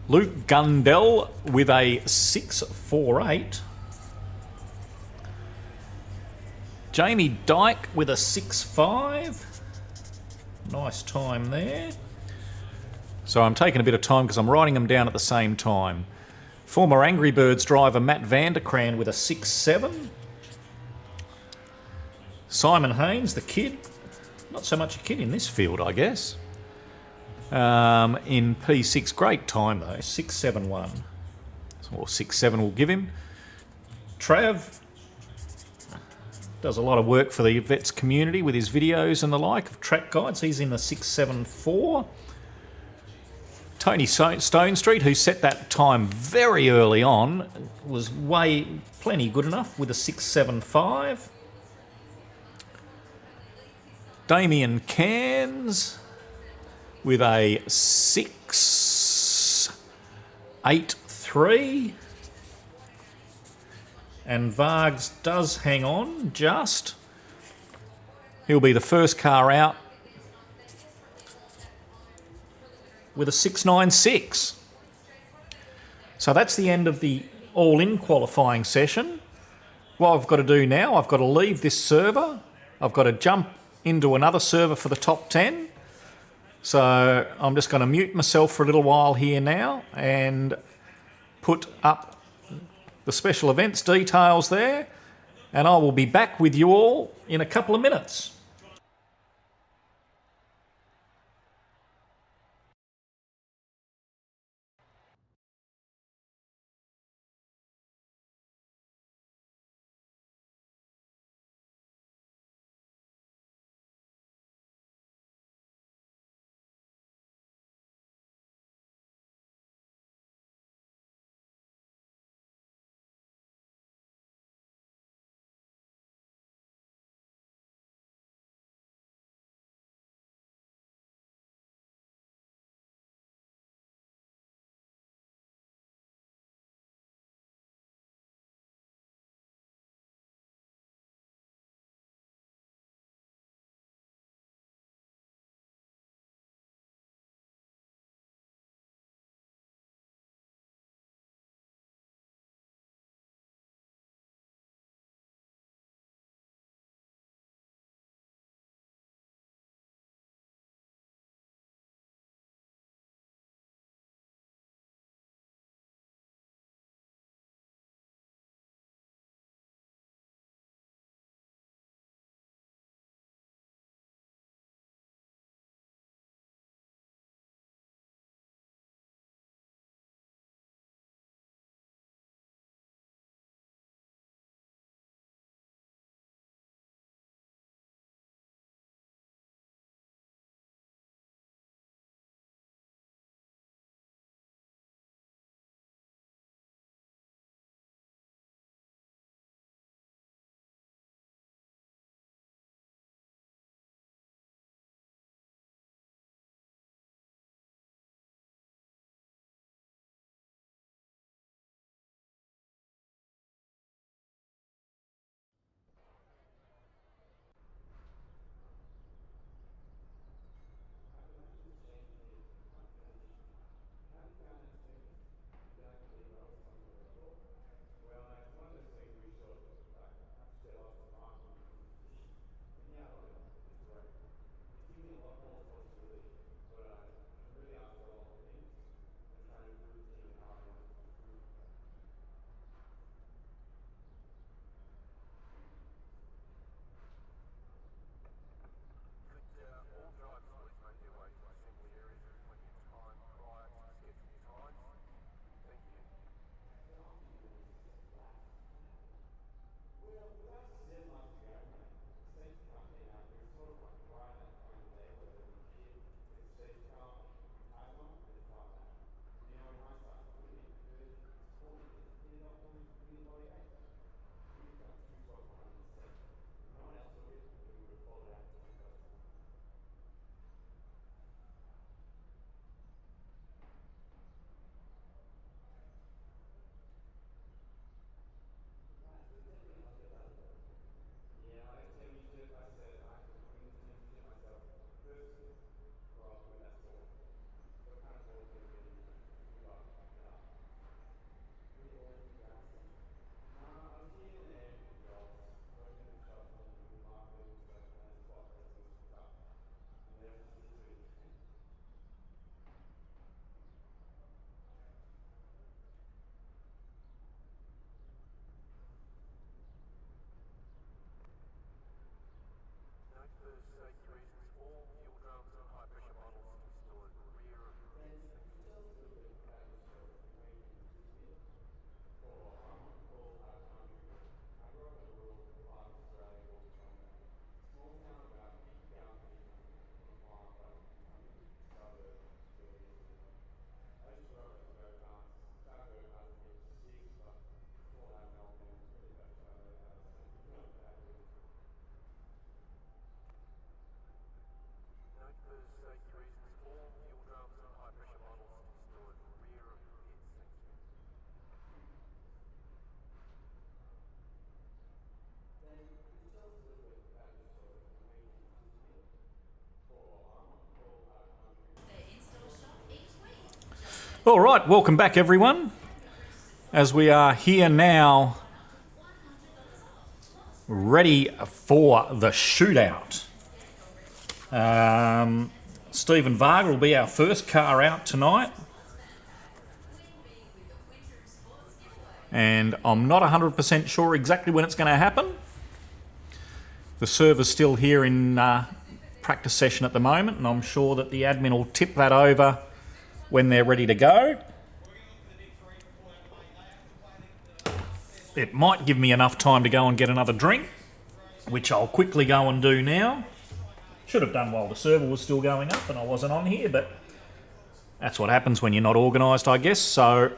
Luke Gundell with a 6.48. Jamie Dyke with a 6.5. Nice time there. So I'm taking a bit of time because I'm writing them down at the same time. Former Angry Birds driver Matt Vanderkran with a 6.7. Simon Haynes, the kid. Not so much a kid in this field, I guess. In P6, great time though, 6.71. Or 6.7 will give him. Trav does a lot of work for the vets community with his videos and the like of track guides. He's in the 6.74. Tony Stone Street, who set that time very early on, was plenty good enough with a 6.75. Damien Cairns with a 6.83. And Vargs does hang on just. He'll be the first car out with a 6.96. So that's the end of the all-in qualifying session. What I've got to do now, I've got to leave this server. I've got to jump into another server for the top 10. So I'm just going to mute myself for a little while here now and put up the special events details there. And I will be back with you all in a couple of minutes. All right, welcome back everyone. as we are here now, ready for the shootout. Stephen Varga will be our first car out tonight. And I'm not 100% sure exactly when it's going to happen. The server's still here in practice session at the moment, and I'm sure that the admin will tip that over when they're ready to go. It might give me enough time to go and get another drink, which I'll quickly go and do now. Should have done while the server was still going up and I wasn't on here, but that's what happens when you're not organised, I guess. So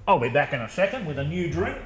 I'll be back in a second with a new drink.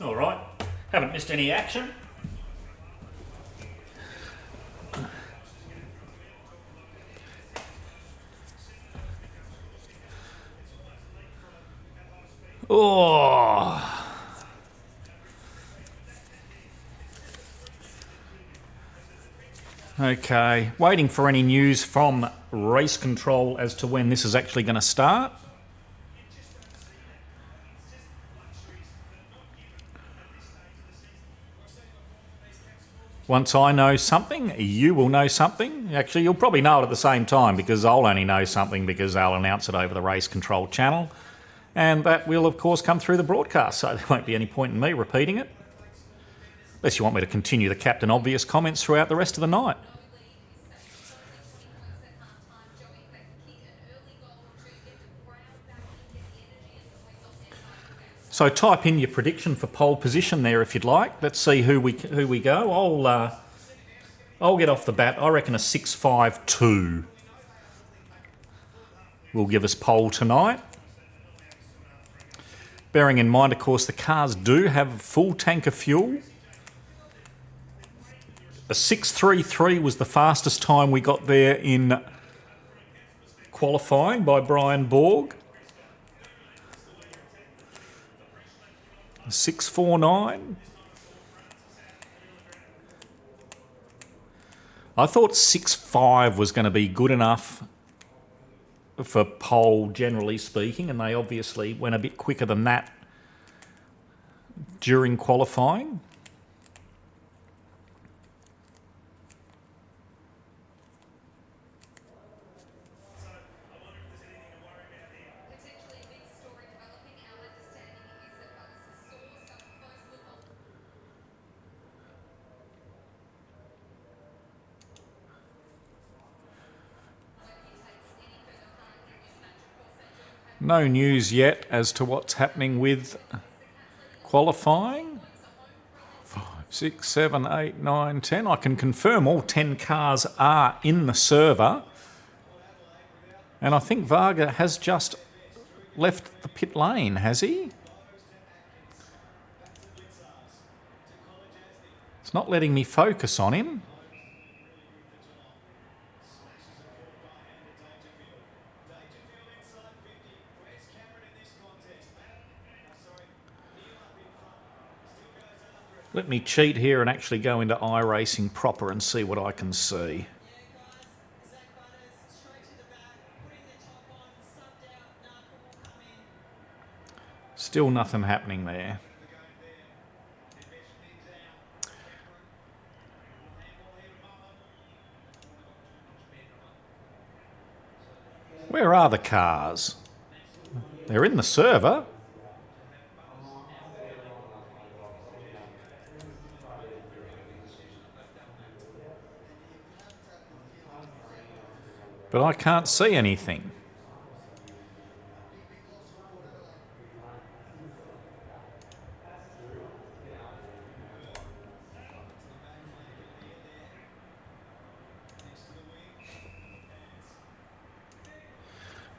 All right, haven't missed any action. Oh. Okay, waiting for any news from race control as to when this is actually going to start. Once I know something, you will know something. Actually, you'll probably know it at the same time because I'll only know something because they'll announce it over the race control channel. And that will, of course, come through the broadcast, so there won't be any point in me repeating it. Unless you want me to continue the Captain Obvious comments throughout the rest of the night. So type in your prediction for pole position there if you'd like. Let's see who we go. I'll get off the bat. I reckon a 6.52 will give us pole tonight. Bearing in mind, of course, the cars do have a full tank of fuel. A 6.33 was the fastest time we got there in qualifying by Brian Borg. 6.49. I thought 6.5 was going to be good enough for pole, generally speaking, and they obviously went a bit quicker than that during qualifying. No news yet as to what's happening with qualifying. 5, 6, 7, 8, 9, 10. I can confirm all 10 cars are in the server. And I think Varga has just left the pit lane, has he? It's not letting me focus on him. Let me cheat here and actually go into iRacing proper and see what I can see. Still nothing happening there. Where are the cars? They're in the server. But I can't see anything.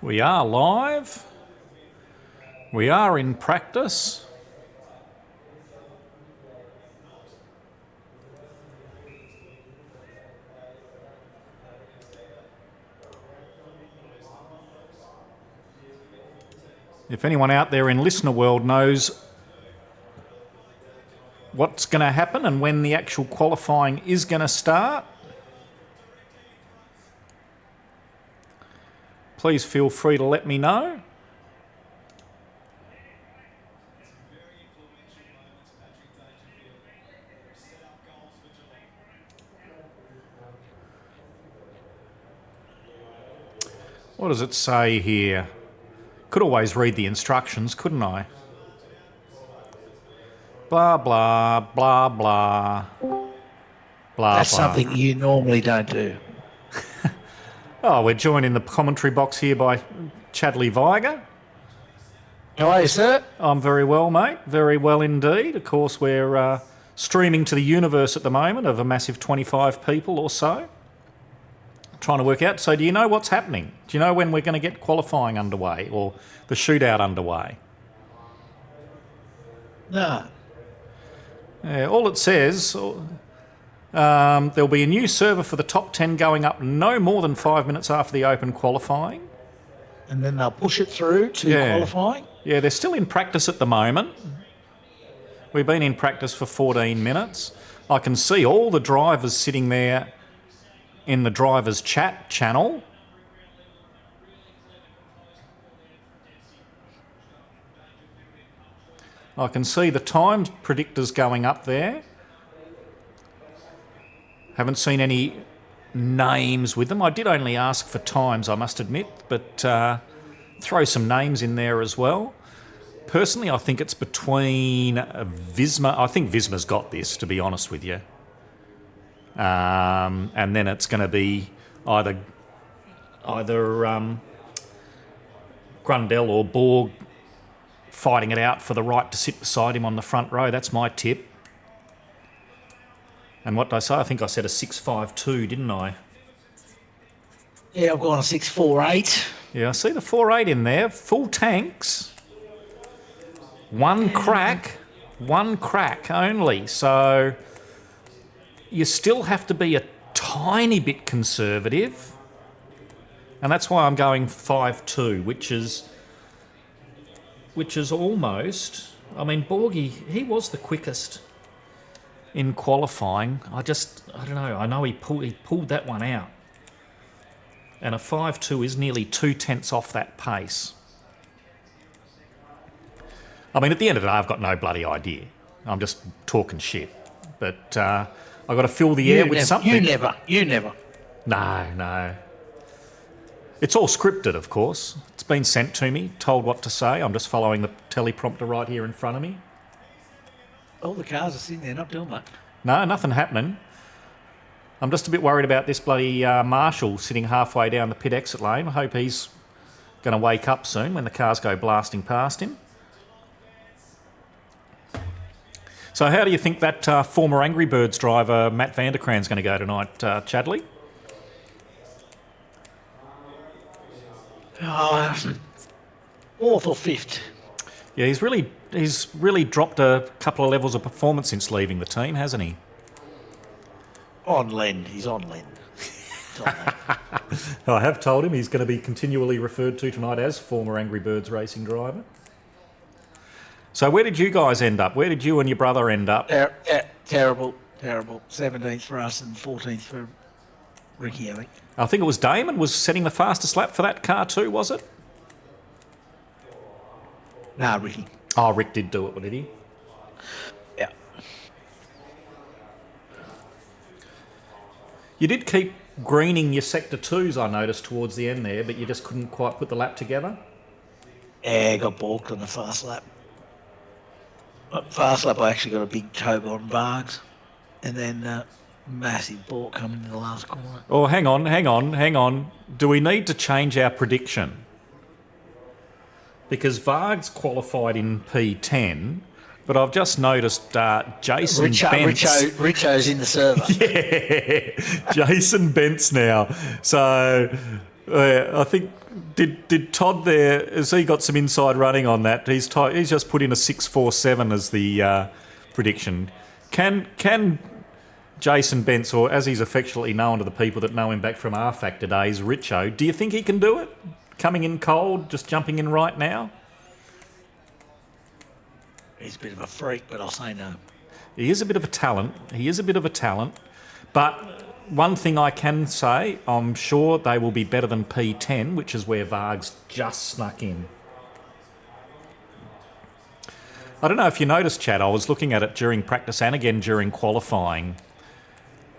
We are live. We are in practice. If anyone out there in listener world knows what's going to happen and when the actual qualifying is going to start, please feel free to let me know. What does it say here? Could always read the instructions, couldn't I? Blah, blah, blah, blah. Blah, That's blah. something you normally don't do. Oh, we're joined in the commentary box here by Chadley Viger. How are you, sir? I'm very well, mate. Very well indeed. Of course, we're streaming to the universe at the moment of a massive 25 people or so. Trying to work out. So do you know what's happening? Do you know when we're going to get qualifying underway or the shootout underway? No. Yeah, all it says, there'll be a new server for the top 10 going up no more than 5 minutes after the open qualifying. And then they'll push it through to qualifying? Yeah, they're still in practice at the moment. We've been in practice for 14 minutes. I can see all the drivers sitting there in the drivers chat channel. I can see the time predictors going up there. Haven't seen any names with them. I did only ask for times, I must admit, but throw some names in there as well. Personally, I think it's between Visma. I think Visma's got this, to be honest with you. And then it's going to be either Grundell or Borg fighting it out for the right to sit beside him on the front row. That's my tip. And what did I say? I think I said a 6.52, didn't I? Yeah, I've gone a 6.48. Yeah, I see the 4.8 in there. Full tanks. One crack only. So you still have to be a tiny bit conservative. And that's why I'm going 5.2, which is almost... I mean, Borgie, he was the quickest in qualifying. I don't know. I know he pulled that one out. And a 5.2 is nearly 2/10 off that pace. I mean, at the end of the day, I've got no bloody idea. I'm just talking shit. But I've got to fill the air with something. You never. No. It's all scripted, of course. It's been sent to me, told what to say. I'm just following the teleprompter right here in front of me. All the cars are sitting there not doing much. No, nothing happening. I'm just a bit worried about this bloody Marshall sitting halfway down the pit exit lane. I hope he's going to wake up soon when the cars go blasting past him. So how do you think that former Angry Birds driver, Matt Vanderkran's going to go tonight, Chadley? Fourth or fifth. Yeah, he's really dropped a couple of levels of performance since leaving the team, hasn't he? On Len. He's on Len. I have told him he's going to be continually referred to tonight as former Angry Birds racing driver. So where did you guys end up? Where did you and your brother end up? Terrible. 17th for us and 14th for Ricky, I think. I think it was Damon was setting the fastest lap for that car too, was it? Nah, Ricky. Oh, Rick did do it, did he? Yeah. You did keep greening your sector 2s, I noticed, towards the end there, but you just couldn't quite put the lap together? Yeah, got balked on the fast lap. Fast lap, I actually got a big toe on Vargs. And then massive balk coming in the last corner. Oh, hang on. Do we need to change our prediction? Because Vargs qualified in P10, but I've just noticed Jason Bentz... Richo's in the server. Yeah, Jason Bentz now. So I think did Todd there? Has he got some inside running on that? He's just put in a 6.47 as the prediction. Can Jason Bence, or as he's affectionately known to the people that know him back from R Factor days, Richo, do you think he can do it? Coming in cold, just jumping in right now? He's a bit of a freak, but I'll say no. He is a bit of a talent. But one thing I can say, I'm sure they will be better than P10, which is where Varg's just snuck in. I don't know if you noticed, Chad, I was looking at it during practice and again during qualifying.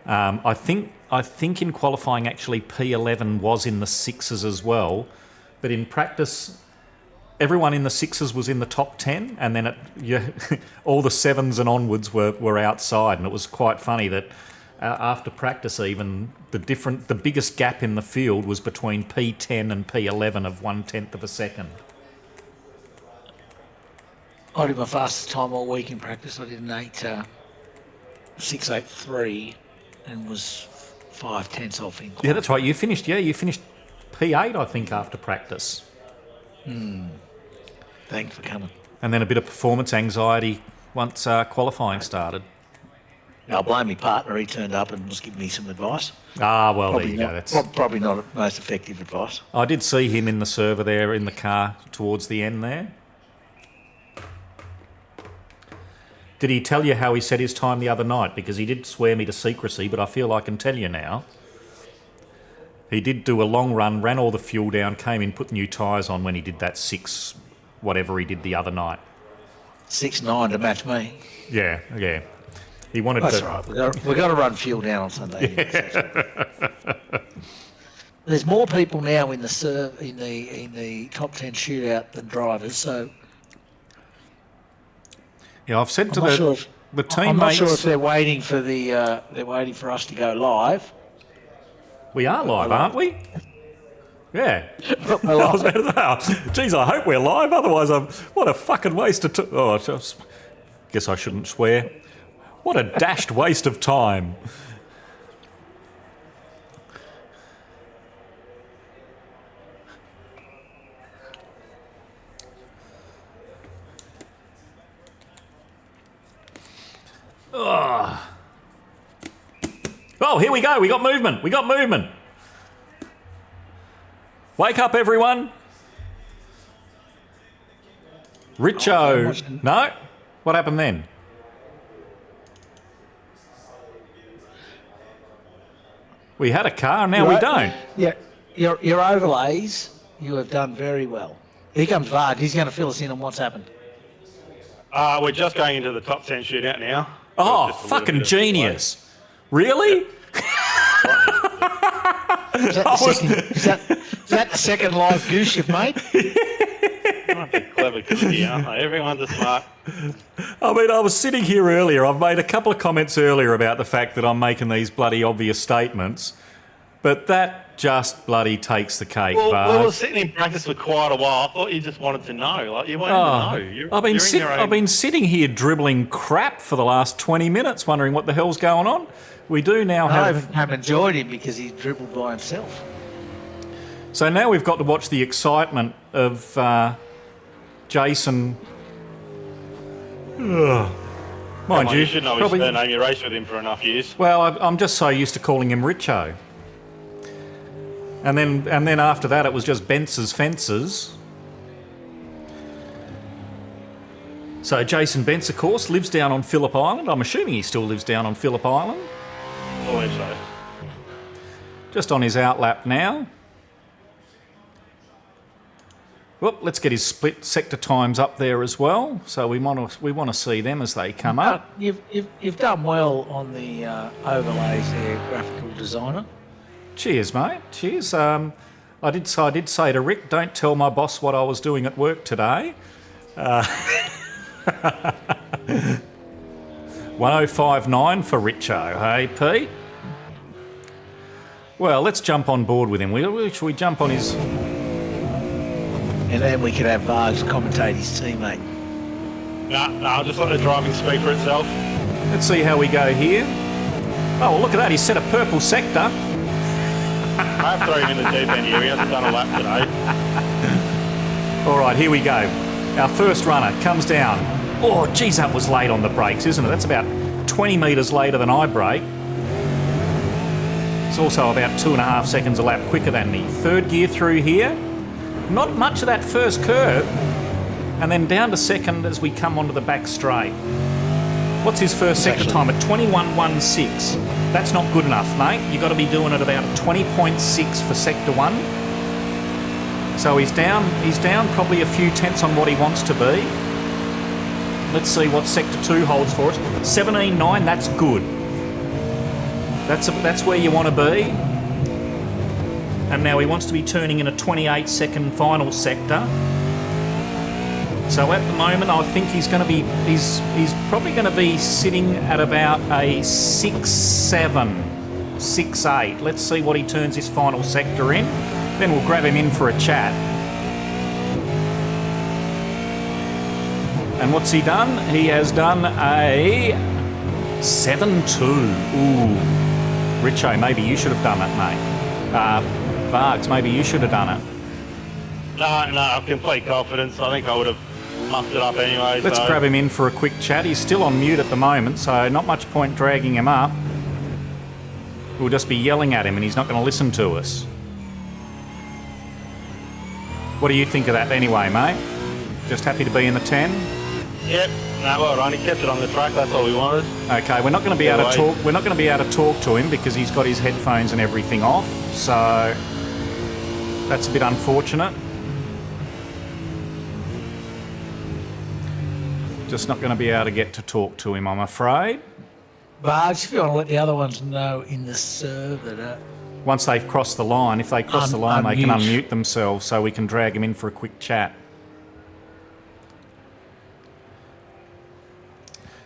I think in qualifying actually P11 was in the sixes as well, but in practice everyone in the sixes was in the top 10, and then all the sevens and onwards were outside, and it was quite funny that after practice even the biggest gap in the field was between P10 and P11 of 1/10 of a second. I did my fastest time all week in practice. I did an 6.83 and was 5/10 off in. Yeah, that's right. You finished P8, I think, after practice. Thanks for coming. And then a bit of performance anxiety once qualifying started. I'll blame my partner. He turned up and was giving me some advice. Ah, well, Probably there you not, go. Probably not most effective advice. I did see him in the server there in the car towards the end there. Did he tell you how he set his time the other night? Because he did swear me to secrecy, but I feel I can tell you now. He did do a long run, ran all the fuel down, came in, put new tyres on when he did that 6, whatever he did the other night. 6.9 to match me. Yeah. He wanted That's to... right. We've got to run fuel down on Sunday. Yeah. There's more people now in the top 10 shootout than drivers, so... Yeah, I've said to the teammates... I'm not sure if they're waiting for us to go live. We are live, aren't we? Yeah. We're live. Jeez, I hope we're live. Otherwise, what a fucking waste of time. Oh, guess I shouldn't swear. What a dashed waste of time. Oh, here we go. We got movement. Wake up, everyone. Richo. No? What happened then? We had a car, now we don't. Yeah, your overlays, you have done very well. Here comes Varg. He's going to fill us in on what's happened. We're just going into the top 10 shootout now. Oh, fucking genius. Really? Is that the second live goose you've made? Clever kids here, aren't they? Everyone's a smart. I mean, I was sitting here earlier. I've made a couple of comments earlier about the fact that I'm making these bloody obvious statements, but that just bloody takes the cake, Well, we were sitting in practice for quite a while. I thought you just wanted to know. Like, you wanted to know. I've been sitting here dribbling crap for the last 20 minutes, wondering what the hell's going on. We do now have... I haven't enjoyed him because he dribbled by himself. So now we've got to watch the excitement of Jason. Mind you should know his surname. You raced with him for enough years. Well, I'm just so used to calling him Richo. And then after that, it was just Bence's Fences. So Jason Bence, of course, lives down on Phillip Island. I'm assuming he still lives down on Phillip Island. I believe so. Just on his outlap now. Well, let's get his split sector times up there as well. So we want to see them as they come up. You've done well on the overlays there, graphical designer. Cheers, mate. Cheers. I did say to Rick, don't tell my boss what I was doing at work today. 1059 for Richo. Hey, Pete. Well, let's jump on board with him. Shall we jump on his... And then we could have Vargs commentate his teammate. No, I'll just let the driving speak for itself. Let's see how we go here. Oh, well, look at that. He's set a purple sector. I have thrown him in the deep end here. He hasn't done a lap today. All right, here we go. Our first runner comes down. Oh, geez, that was late on the brakes, isn't it? That's about 20 metres later than I brake. It's also about 2.5 seconds a lap quicker than me. Third gear through here. Not much of that first curve. And then down to second as we come onto the back straight. What's his first sector time? At 21.16. That's not good enough, mate. You've got to be doing it about 20.6 for sector 1. So he's down probably a few tenths on what he wants to be. Let's see what sector 2 holds for us. 17.9, that's good. That's where you want to be. And now he wants to be turning in a 28-second final sector. So at the moment, I think he's probably going to be sitting at about a 6.7, 6.8. Let's see what he turns his final sector in. Then we'll grab him in for a chat. And what's he done? He has done a 7.2. Ooh. Richo, maybe you should have done that, mate. Vargs, maybe you should have done it. No, I've complete confidence. I think I would have muffed it up anyway. Let's grab him in for a quick chat. He's still on mute at the moment, so not much point dragging him up. We'll just be yelling at him and he's not going to listen to us. What do you think of that anyway, mate? Just happy to be in the 10? Yep. No, well done. He kept it on the track. That's all we wanted. Okay, we're not going to be able to talk. We're not going to be able to talk to him because he's got his headphones and everything off. So that's a bit unfortunate. Just not going to be able to get to talk to him, I'm afraid. Barge, if you want to let the other ones know in the server. Once they've crossed the line, if they cross the line, they can unmute themselves so we can drag them in for a quick chat.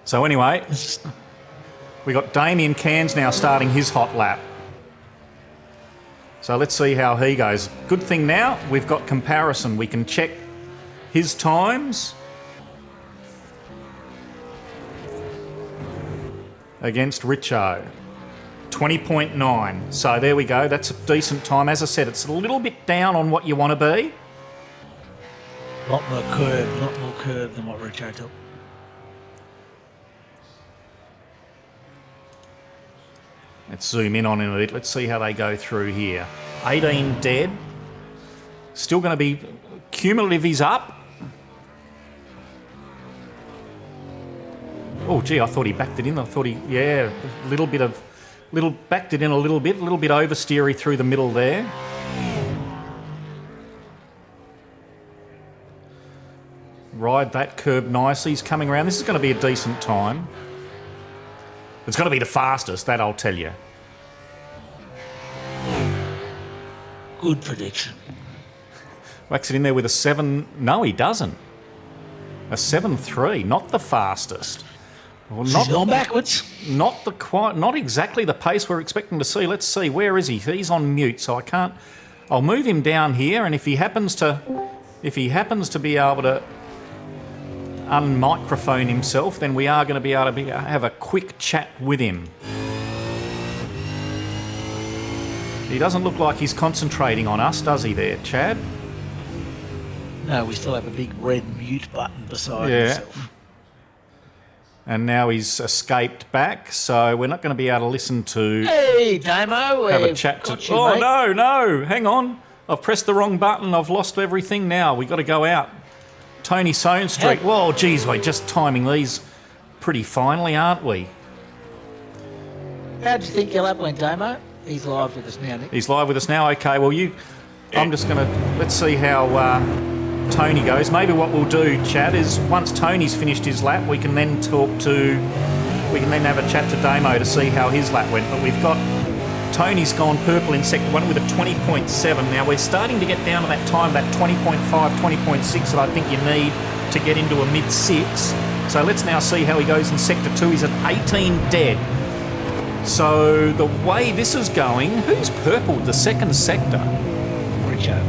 So anyway, we got Damien Cairns now starting his hot lap. So let's see how he goes. Good thing now, we've got comparison. We can check his times against Richo. 20.9. So there we go. That's a decent time. As I said, it's a little bit down on what you want to be. A lot more curve than what Richo took. Let's zoom in on it a bit. Let's see how they go through here. 18 dead. Still going to be cumulative. He's up. Oh, gee, I thought he backed it in. I thought backed it in a little bit oversteery through the middle there. Ride that curb nicely. He's coming around. This is going to be a decent time. It's going to be the fastest, that I'll tell you. Good prediction. Whacks it in there with a 7. No, he doesn't. A 7.3, not the fastest. Well, She's gone backwards. Not exactly the pace we're expecting to see. Let's see, where is he? He's on mute, so I can't. I'll move him down here, and if he happens to be able to unmicrophone himself, then we are going to be able to have a quick chat with him. He doesn't look like he's concentrating on us, does he there, Chad? No, we still have a big red mute button beside himself. And now he's escaped back, so we're not going to be able to listen to... Hey, Damo! Have a chat to... Oh, mate. No, hang on. I've pressed the wrong button. I've lost everything now. We've got to go out. Tony Soane Street. Whoa, geez, we're just timing these pretty finely, aren't we? How do you think your lap went, Damo? He's live with us now, Nick. He's live with us now. Okay, well, I'm just going to... Let's see how Tony goes. Maybe what we'll do, Chad, is once Tony's finished his lap, we can then have a chat to Damo to see how his lap went. But we've got... Tony's gone purple in sector 1 with a 20.7. Now we're starting to get down to that time, that 20.5, 20.6 that I think you need to get into a mid-6. So let's now see how he goes in sector 2. He's at 18 dead. So the way this is going, who's purpled the second sector? Richo.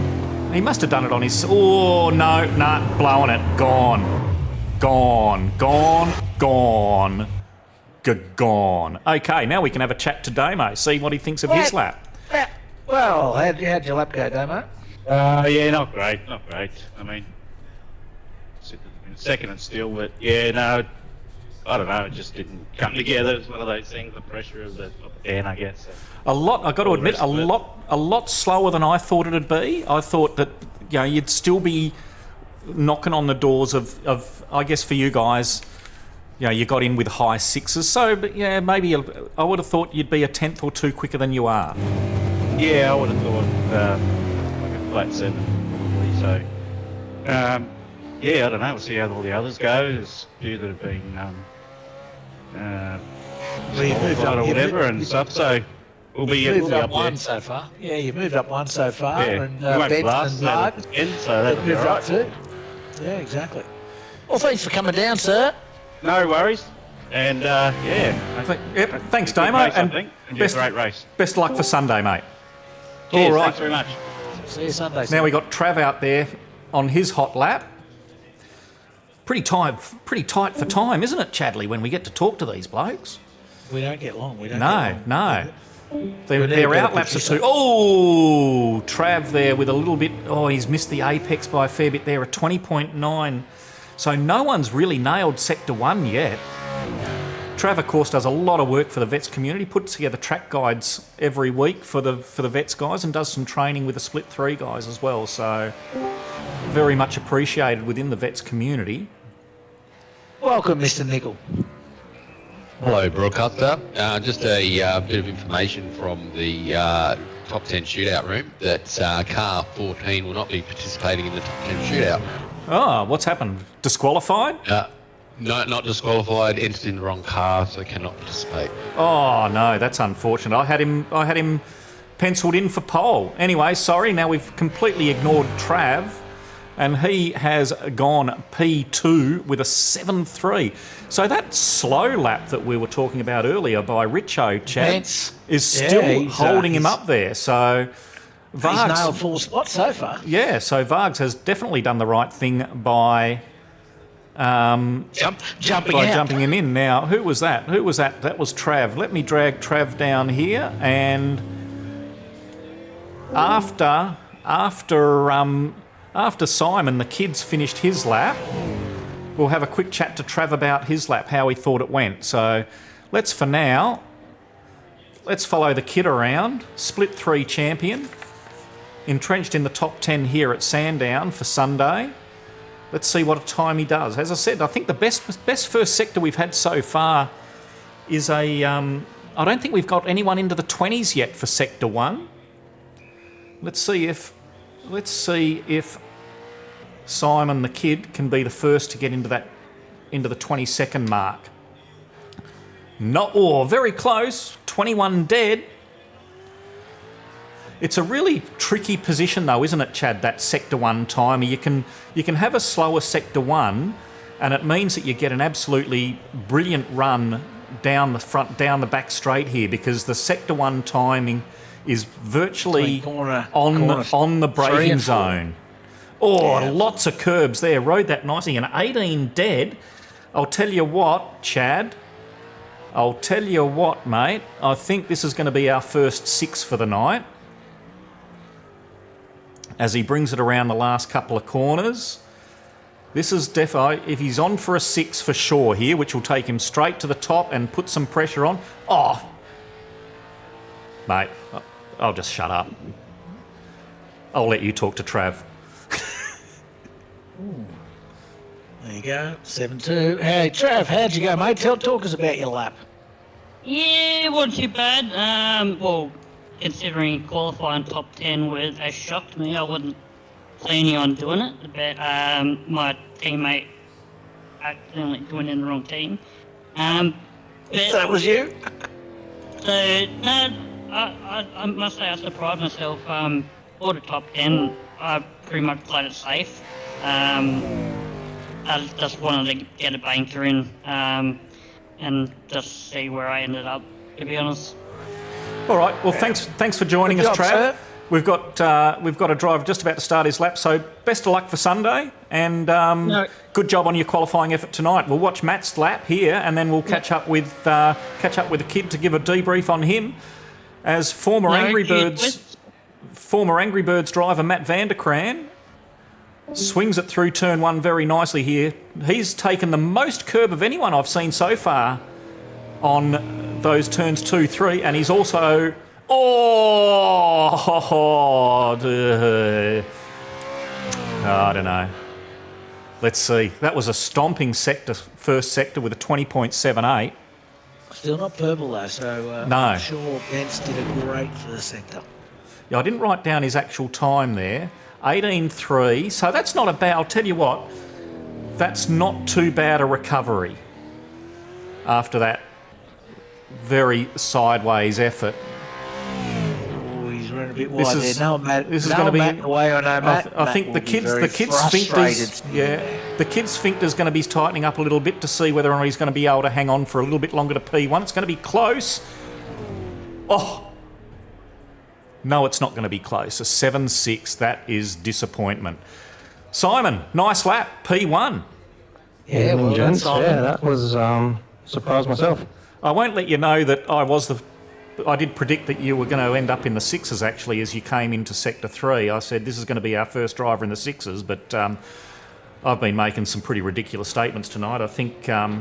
He must have done it on his... Oh, no, blowing it. Gone. Okay, now we can have a chat to Damo, see what he thinks of his lap. Well, how'd your lap go, Damo? Yeah, not great. I mean, second and still, but yeah, no, I don't know. It just didn't come together. It's one of those things. The pressure of the 10, I guess. A lot. I got to admit, a lot slower than I thought it'd be. I thought that you'd still be knocking on the doors of I guess for you guys, you got in with high sixes. So, but yeah, maybe I would have thought you'd be a tenth or two quicker than you are. Yeah, I would have thought like a flat 7 probably. So, yeah, I don't know. We'll see how all the others go. There's a few that have been You've moved up, or whatever and stuff. So we'll be up up one there. so far. Yeah, you've moved up one so far. Yeah, And we won't be Benson last and now Mark at the end, so that'll be moved all up right. too. Yeah, exactly. Well, thanks for coming down, sir. No worries. And yeah. Yep. Thanks, Good Damo, race, I and think. And a great race. best of luck for Sunday, mate. Cheers, All right. Thanks very much. See you Sunday. Now we got Trav out there on his hot lap. Pretty tight for time, isn't it, Chadley? When we get to talk to these blokes. We don't get long. We don't. No, get long. no. We Their need to outlaps put are too. Oh, Trav there with a little bit. Oh, he's missed the apex by a fair bit there, a 20.9. So no one's really nailed Sector 1 yet. Trav, of course, does a lot of work for the vets community, puts together track guides every week for the vets guys and does some training with the split 3 guys as well. So very much appreciated within the vets community. Welcome, Mr. Nickel. Hello, broadcaster. Just a bit of information from the top 10 shootout room that car 14 will not be participating in the top 10 shootout. Oh, what's happened? Disqualified? No, not disqualified. Entered in the wrong car, so cannot participate. Oh no, that's unfortunate. I had him penciled in for pole. Anyway, sorry. Now we've completely ignored Trav, and he has gone P2 with a 7.3. So that slow lap that we were talking about earlier by Richo, Chad, is still holding him up there. So He's Vargs nailed 4 spots so far. Yeah, so Vargs has definitely done the right thing by jumping him in. Now, who was that? That was Trav. Let me drag Trav down here, and after Simon, the kids finished his lap, we'll have a quick chat to Trav about his lap, how he thought it went. So let's follow the kid around. Split 3 champion, entrenched in the top 10 here at Sandown for Sunday. Let's see what a time he does. As I said, I think the best first sector we've had so far is I don't think we've got anyone into the 20s yet for Sector 1. Let's see if Simon the kid can be the first to get into the 22nd mark. Very close. 21 dead. It's a really tricky position though, isn't it, Chad, that Sector 1 timer? You can have a slower Sector 1 and it means that you get an absolutely brilliant run down the front, down the back straight here, because the Sector 1 timing is virtually on the braking zone. Lots of curbs there. Rode that nicely. And 18 dead. I'll tell you what, Chad. Mate. I think this is going to be our first 6 for the night, as he brings it around the last couple of corners. This is definitely, if he's on for a 6 for sure here, which will take him straight to the top and put some pressure on. Oh, mate, I'll just shut up. I'll let you talk to Trav. There you go, 7.2. Hey, Trav, how'd you go, mate? Talk us about your lap. Yeah, it wasn't too bad. Well, considering qualifying top 10 shocked me. I wasn't planning on doing it, but my teammate accidentally joined in the wrong team. But That was you? So, I must say I surprised myself. For the top 10, I pretty much played it safe. I just wanted to get a banker in and just see where I ended up, to be honest. All right. Well, thanks for joining us, Trav. Sir. We've got a driver just about to start his lap. So best of luck for Sunday, and good job on your qualifying effort tonight. We'll watch Matt's lap here, and then we'll catch up with the kid to give a debrief on him. As former Angry Birds former Angry Birds driver Matt Vanderkran swings it through turn 1 very nicely here. He's taken the most curb of anyone I've seen so far on those turns 2, 3, and he's also... I don't know. Let's see. That was a stomping first sector with a 20.78. Still not purple though, so No. I'm sure Bence did a great first sector. Yeah, I didn't write down his actual time there. 18.3. So that's not a bad... I'll tell you what. That's not too bad a recovery after that very sideways effort. Oh, he's running a bit wide there. No, Matt. This is no, going to be... Matt away. I know, Matt. I think the kids sphincters... Yeah, the kid's sphincter's going to be tightening up a little bit to see whether or not he's going to be able to hang on for a little bit longer to P1. It's going to be close. Oh! No, it's not going to be close. A 7.6. That is disappointment. Simon, nice lap. P1. Yeah, well done, gents. Simon. Yeah, that was surprised myself. I won't let you know that I did predict that you were going to end up in the 6s, actually, as you came into Sector 3. I said this is going to be our first driver in the 6s, but I've been making some pretty ridiculous statements tonight. I think, I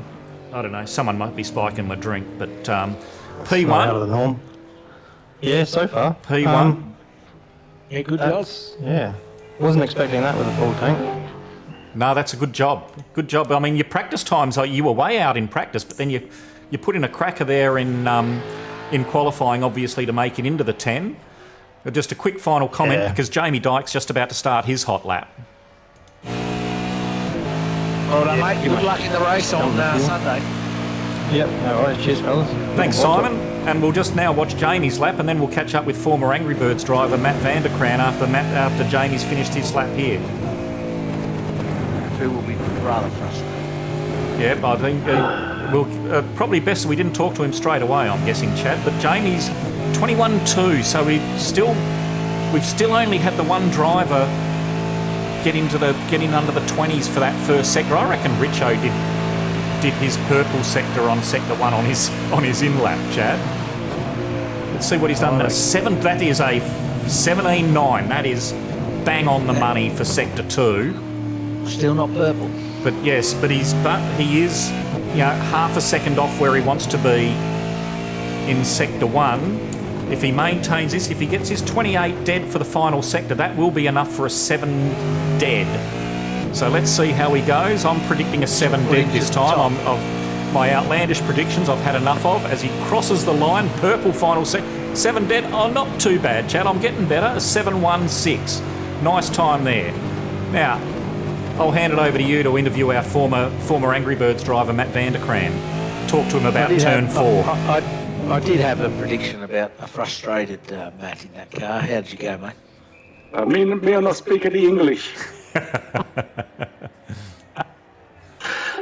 don't know, someone might be spiking my drink, but P1. Not out of the norm. Yeah, so far. P1. Yeah, good job. Yeah. Wasn't expecting that with a full tank. No, that's a good job. Good job. I mean, your practice times, you were way out in practice, but then you put in a cracker there in qualifying, obviously, to make it into the 10. Just a quick final comment, Yeah. because Jamie Dyke's just about to start his hot lap. Well done, mate. Good luck in the race on Sunday. Yep, no worries. Cheers, fellas. Thanks, Simon. And we'll just now watch Jamie's lap, and then we'll catch up with former Angry Birds driver Matt Vanderkran after Jamie's finished his lap here. Who will be rather frustrated. Yep, I think probably best we didn't talk to him straight away, I'm guessing, Chad. But Jamie's 21.2, so we've still only had the one driver get in under the 20s for that first sector. I reckon Richo did his purple sector on sector 1 on his in lap, Chad. Let's see what he's done now. That is a 17.9. That is bang on the money for sector 2. Still not purple. But yes, he is, half a second off where he wants to be in sector 1. If he maintains this, if he gets his 28 dead for the final sector, that will be enough for a 7 dead. So let's see how he goes. I'm predicting a 7 dead this time. My outlandish predictions I've had enough of. As he crosses the line, purple final 7 dead. Oh, not too bad, Chad. I'm getting better. A 7.16. Nice time there. Now, I'll hand it over to you to interview our former Angry Birds driver, Matt Vanderkran. Talk to him about turn 4. I did have a prediction about a frustrated Matt in that car. How did you go, mate? Me not speak any English.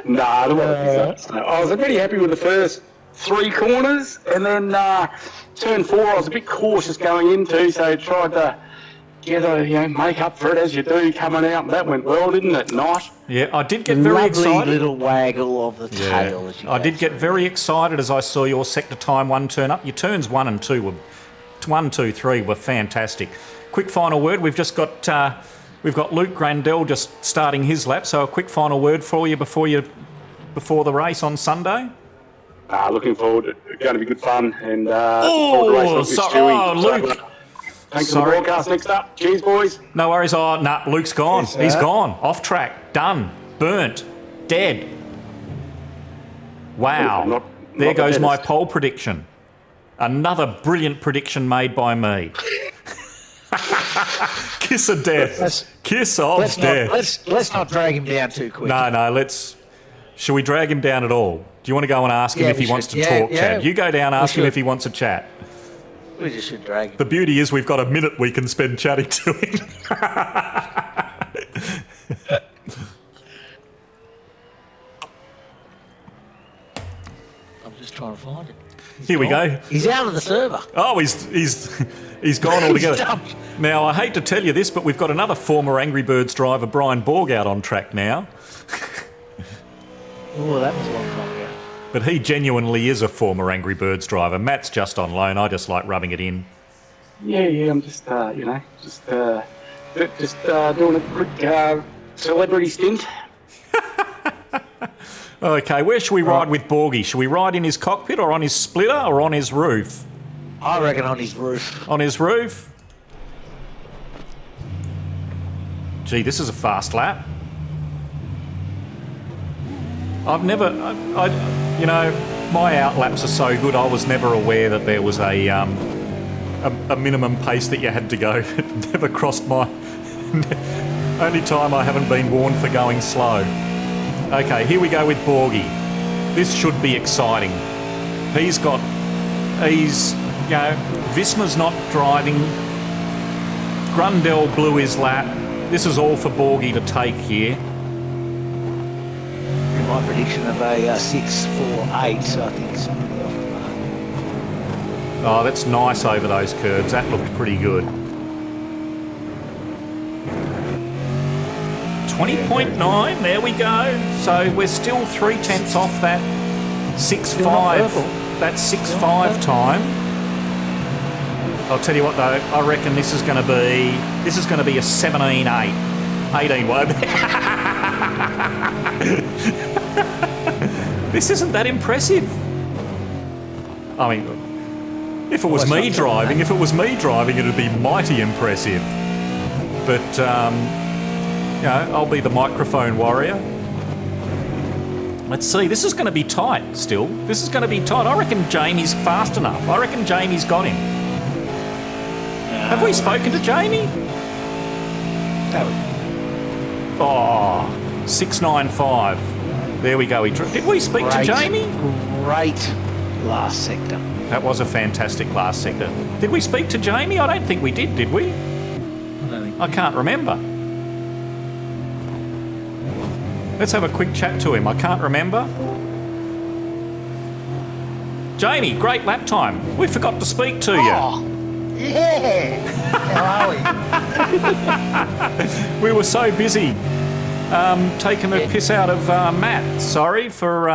Nah, I don't want to say. I was pretty happy with the first 3 corners, and then turn 4 I was a bit cautious going into, so tried to make up for it as you do coming out. That went well, didn't it? Nice. Yeah, I did get very excited. Lovely little waggle of the tail. As you I did get very excited as I saw your sector time 1 turn up. Your turns 1 and 2 were 1, 2, 3 were fantastic. Quick final word. We've just got Luke Grandel just starting his lap. So a quick final word for you before the race on Sunday. Looking forward. It's going to be good fun, and Luke. Thanks for the broadcast. Next up, cheers, boys. No worries. Luke's gone. He's gone. Off track. Done. Burnt. Dead. Wow. There goes my poll prediction. Another brilliant prediction made by me. Kiss of death. Kiss of death. Let's not drag him down too quick. No. Shall we drag him down at all? Do you want to go and ask him if he wants to talk, Chad? You go down, ask him if he wants to chat. We just should drag him. The beauty is we've got a minute we can spend chatting to him. I'm just trying to find it. Here we go. He's out of the server. Oh, he's gone altogether. Now, I hate to tell you this, but we've got another former Angry Birds driver, Brian Borg, out on track now. Oh, that was a long time ago. But he genuinely is a former Angry Birds driver. Matt's just on loan. I just like rubbing it in. Yeah, I'm just, doing a quick celebrity stint. Okay, where should we ride with Borgie? Should we ride in his cockpit or on his splitter or on his roof? I reckon on his roof. On his roof? Gee, this is a fast lap. I've never, my out laps are so good. I was never aware that there was a minimum pace that you had to go. It never crossed my. Only time I haven't been warned for going slow. Okay, here we go with Borgie. This should be exciting. Visma's not driving. Grundle blew his lap. This is all for Borgie to take here. My prediction of a 6.48, so I think it's pretty off the mark. Oh, that's nice over those curves. That looked pretty good. 20.9, there we go. So we're still 0.3 off that 6.5. That 6.5 time. I'll tell you what though, I reckon this is going to be a 17.8. 18 won't it? This isn't that impressive. I mean, if it was me driving, it'd be mighty impressive. But I'll be the microphone warrior. Let's see. This is going to be tight. Still, this is going to be tight. I reckon Jamie's fast enough. I reckon Jamie's got him. Have we spoken to Jamie? Oh, 6.95. There we go. Did we speak to Jamie? Great last sector. That was a fantastic last sector. Did we speak to Jamie? I don't think we did we? I can't remember. Let's have a quick chat to him. I can't remember. Jamie, great lap time. We forgot to speak to you. Yeah! How are we? We were so busy taking the piss out of Matt. Sorry for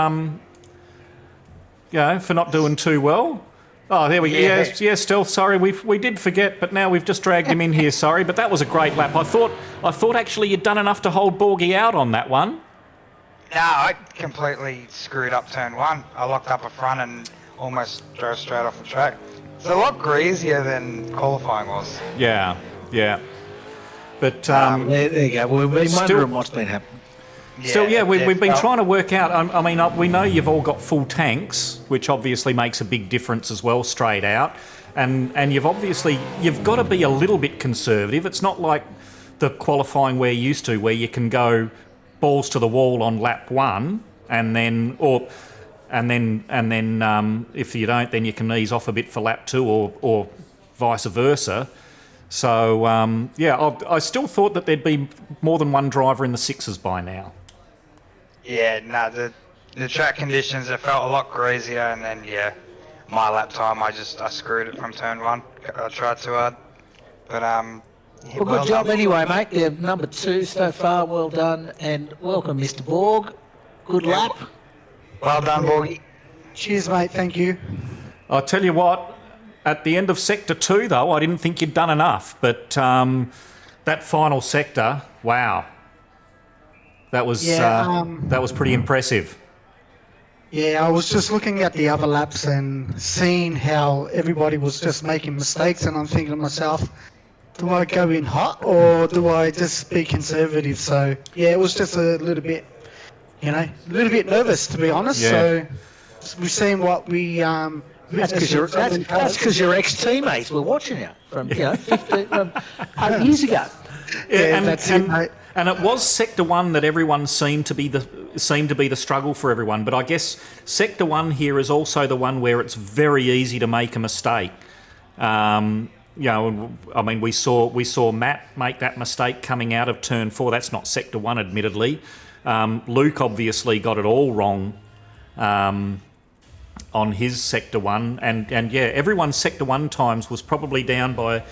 not doing too well. Oh, there we go. Yes, Stealth. Sorry, we did forget, but now we've just dragged him in here. Sorry, but that was a great lap. I thought actually you'd done enough to hold Borgie out on that one. No, I completely screwed up turn one. I locked up a front and almost drove straight off the track. It's a lot greasier than qualifying was. Yeah. But there you go. We've been wondering what's been happening. We've been trying to work out. I mean, we know you've all got full tanks, which obviously makes a big difference as well, straight out. And you've got to be a little bit conservative. It's not like the qualifying we're used to, where you can go balls to the wall on lap one, and then if you don't, then you can ease off a bit for lap two, or vice versa. So I still thought that there'd be more than one driver in the sixes by now. Yeah, no, the track conditions, it felt a lot greasier, and then my lap time, I screwed it from turn one. I tried too hard, but good job anyway, mate. Yeah, number 2 so far. Well done, and welcome, Mr. Borg. Good lap. Well done, Borgie. Cheers, mate. Thank you. I'll tell you what. At the end of sector 2, though, I didn't think you'd done enough. But that final sector, wow, that was pretty impressive. Yeah, I was just looking at the other laps and seeing how everybody was just making mistakes, and I'm thinking to myself, do I go in hot or do I just be conservative? So yeah, it was just a little bit, nervous, to be honest. Yeah. So we've seen what we. That's because your ex-teammates were watching you from 8 years ago. And it was sector 1 that everyone seemed to be the struggle for everyone. But I guess sector 1 here is also the one where it's very easy to make a mistake. I mean, we saw Matt make that mistake coming out of turn 4. That's not sector 1, admittedly. Luke obviously got it all wrong on his sector 1, and everyone's sector 1 times was probably down by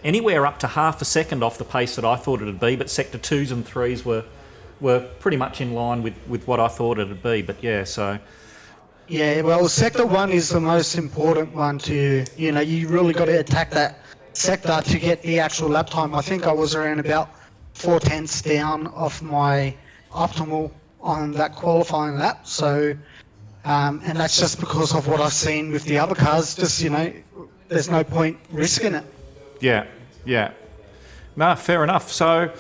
anywhere up to half a second off the pace that I thought it'd be, but sector 2s and 3s were pretty much in line with what I thought it'd be. But well, sector 1 is the most important one to, you really got to attack that sector to get the actual lap time. I think I was around about 4/10 down off my optimal on that qualifying lap. So, and that's just because of what I've seen with the other cars. Just, there's no point risking it. Yeah, yeah. No, fair enough. So,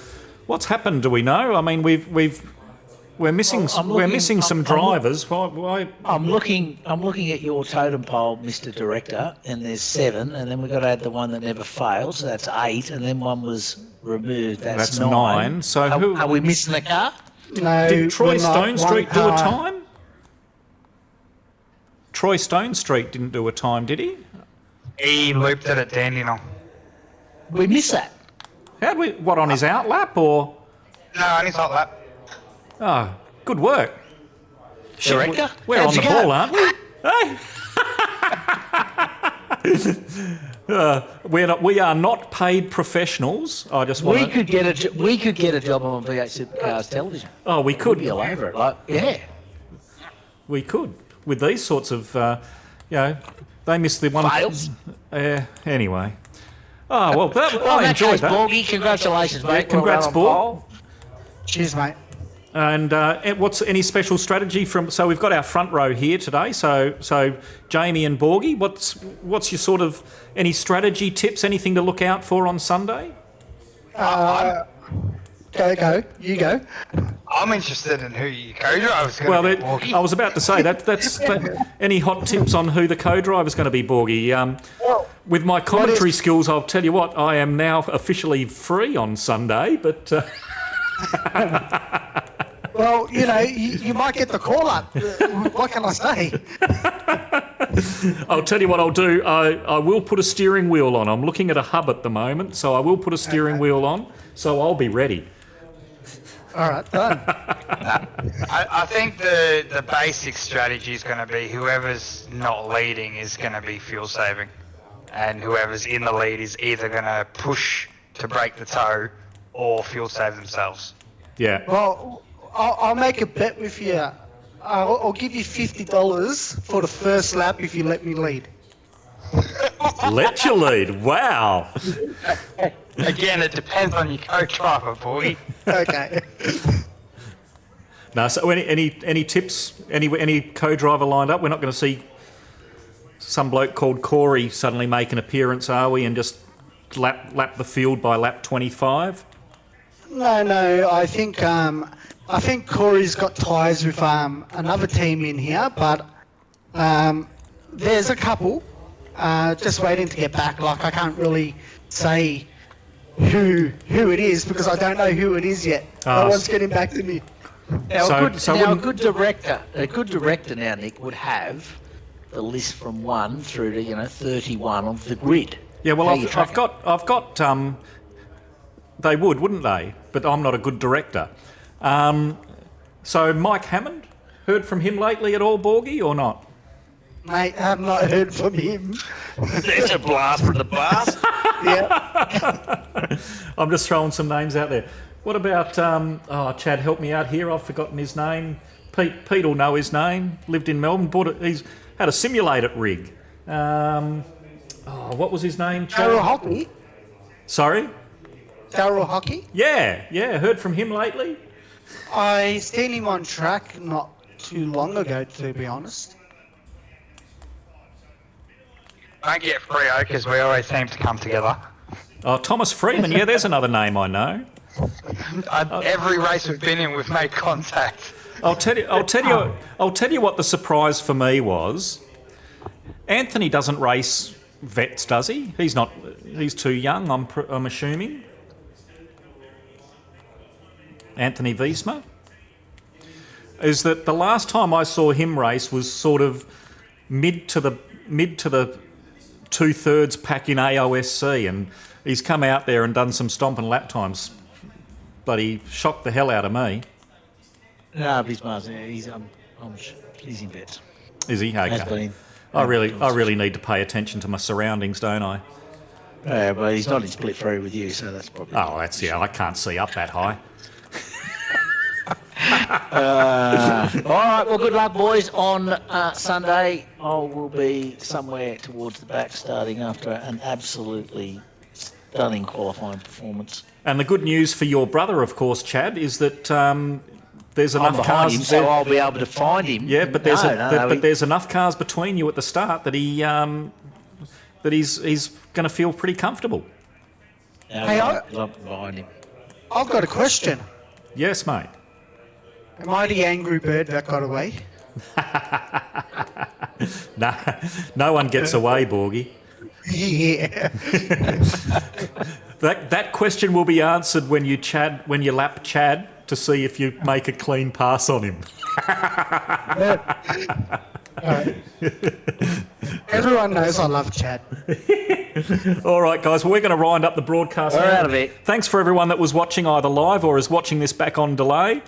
what's happened? Do we know? I mean, we're missing some drivers. Why? I'm looking at your totem pole, Mr. Director, and there's 7, and then we've got to add the one that never failed, so that's 8, and then one was removed. That's 9. So are we missing a car? No. Did Troy Stone Street do a car. time? Troy Stone Street didn't do a time, did he? He looped it at Dandenong. We missed that. How'd we? What, on his outlap or? No, on his hot lap. Oh, good work. Director? We're on the ball, aren't we? Hey? We are not paid professionals. I just want we could get a job on V8 Supercars television. Oh, we could. We'd be all over it. Yeah. We could. With these sorts of, they missed the one. Fails. Anyway. Oh, well, I enjoyed that. Borgie, congratulations, mate. Yeah, congrats, well Borg. Cheers, mate. And what's any special strategy from? So we've got our front row here today. So Jamie and Borgie, what's your sort of any strategy tips? Anything to look out for on Sunday? Go. You go. I'm interested in who your co-driver's going to be, Borgie. I was about to say that's any hot tips on who the co-driver's going to be, Borgie? With my commentary skills, I'll tell you what, I am now officially free on Sunday, but. Well, you might get the call up. What can I say? I'll tell you what I'll do. I will put a steering wheel on. I'm looking at a hub at the moment, so I will put a steering wheel on, so I'll be ready. All right, done. I think the basic strategy is going to be whoever's not leading is going to be fuel saving, and whoever's in the lead is either going to push to break the tow or fuel save themselves. Yeah. Well, I'll make a bet with you. I'll give you $50 for the first lap if you let me lead. Let you lead. Wow. Again, it depends on your co-driver, boy. Okay. No. So any tips? Any co-driver lined up? We're not going to see some bloke called Corey suddenly make an appearance, are we? And just lap the field by lap 25. No. I think Corey's got ties with another team in here, but there's a couple just waiting to get back. Like, I can't really say who it is because I don't know who it is yet. No one's getting back to me. Now, a good director now, Nick, would have the list from 1 through to 31 of the grid. Yeah, well, I've got. They would, wouldn't they? But I'm not a good director. So Mike Hammond, heard from him lately at all, Borgie, or not? Mate, I have not heard from him. There's a blast from the past. Yeah. I'm just throwing some names out there. What about, Chad, help me out here. I've forgotten his name. Pete will know his name. Lived in Melbourne. He's had a simulator rig. What was his name, Chad? Daryl Hockey. Sorry? Daryl Hockey. Yeah. Heard from him lately? I seen him on track not too long ago, to be honest. Don't get Freo because we always seem to come together. Oh, Thomas Freeman. Yeah, there's another name I know. Every race we've been in, we've made contact. I'll tell you what the surprise for me was. Anthony doesn't race vets, does he? He's not. He's too young. I'm assuming. Anthony Wiesma. Is that the last time I saw him race was sort of mid to the 2/3 pack in AOSC, and he's come out there and done some stomping lap times. But he shocked the hell out of me. No, he's in vets. Is he? Okay. I really need to pay attention to my surroundings, don't I? Yeah, but he's not in split through with you, so that's probably. Oh, that's I can't see up that high. All right, well, good luck, boys. On Sunday, I will be somewhere towards the back, starting after an absolutely stunning qualifying performance. And the good news for your brother, of course, Chad, is that there's I'm enough behind cars. him, so I'll be able to find him. Yeah, but there's No, there's enough cars between you at the start that he's going to feel pretty comfortable. Hey, I'm behind him. I've got a question. Yes, mate. Am I the angry bird that got away? No one gets away, Borgie. Yeah. That question will be answered when you lap Chad to see if you make a clean pass on him. Everyone knows I love Chad. All right, guys, well, we're going to wind up the broadcast We're now. out of it. Thanks for everyone that was watching either live or is watching this back on delay.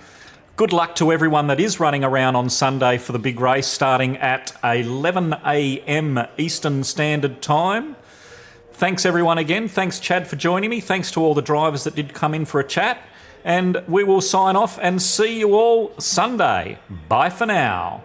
Good luck to everyone that is running around on Sunday for the big race starting at 11 a.m. Eastern Standard Time. Thanks, everyone, again. Thanks, Chad, for joining me. Thanks to all the drivers that did come in for a chat. And we will sign off and see you all Sunday. Bye for now.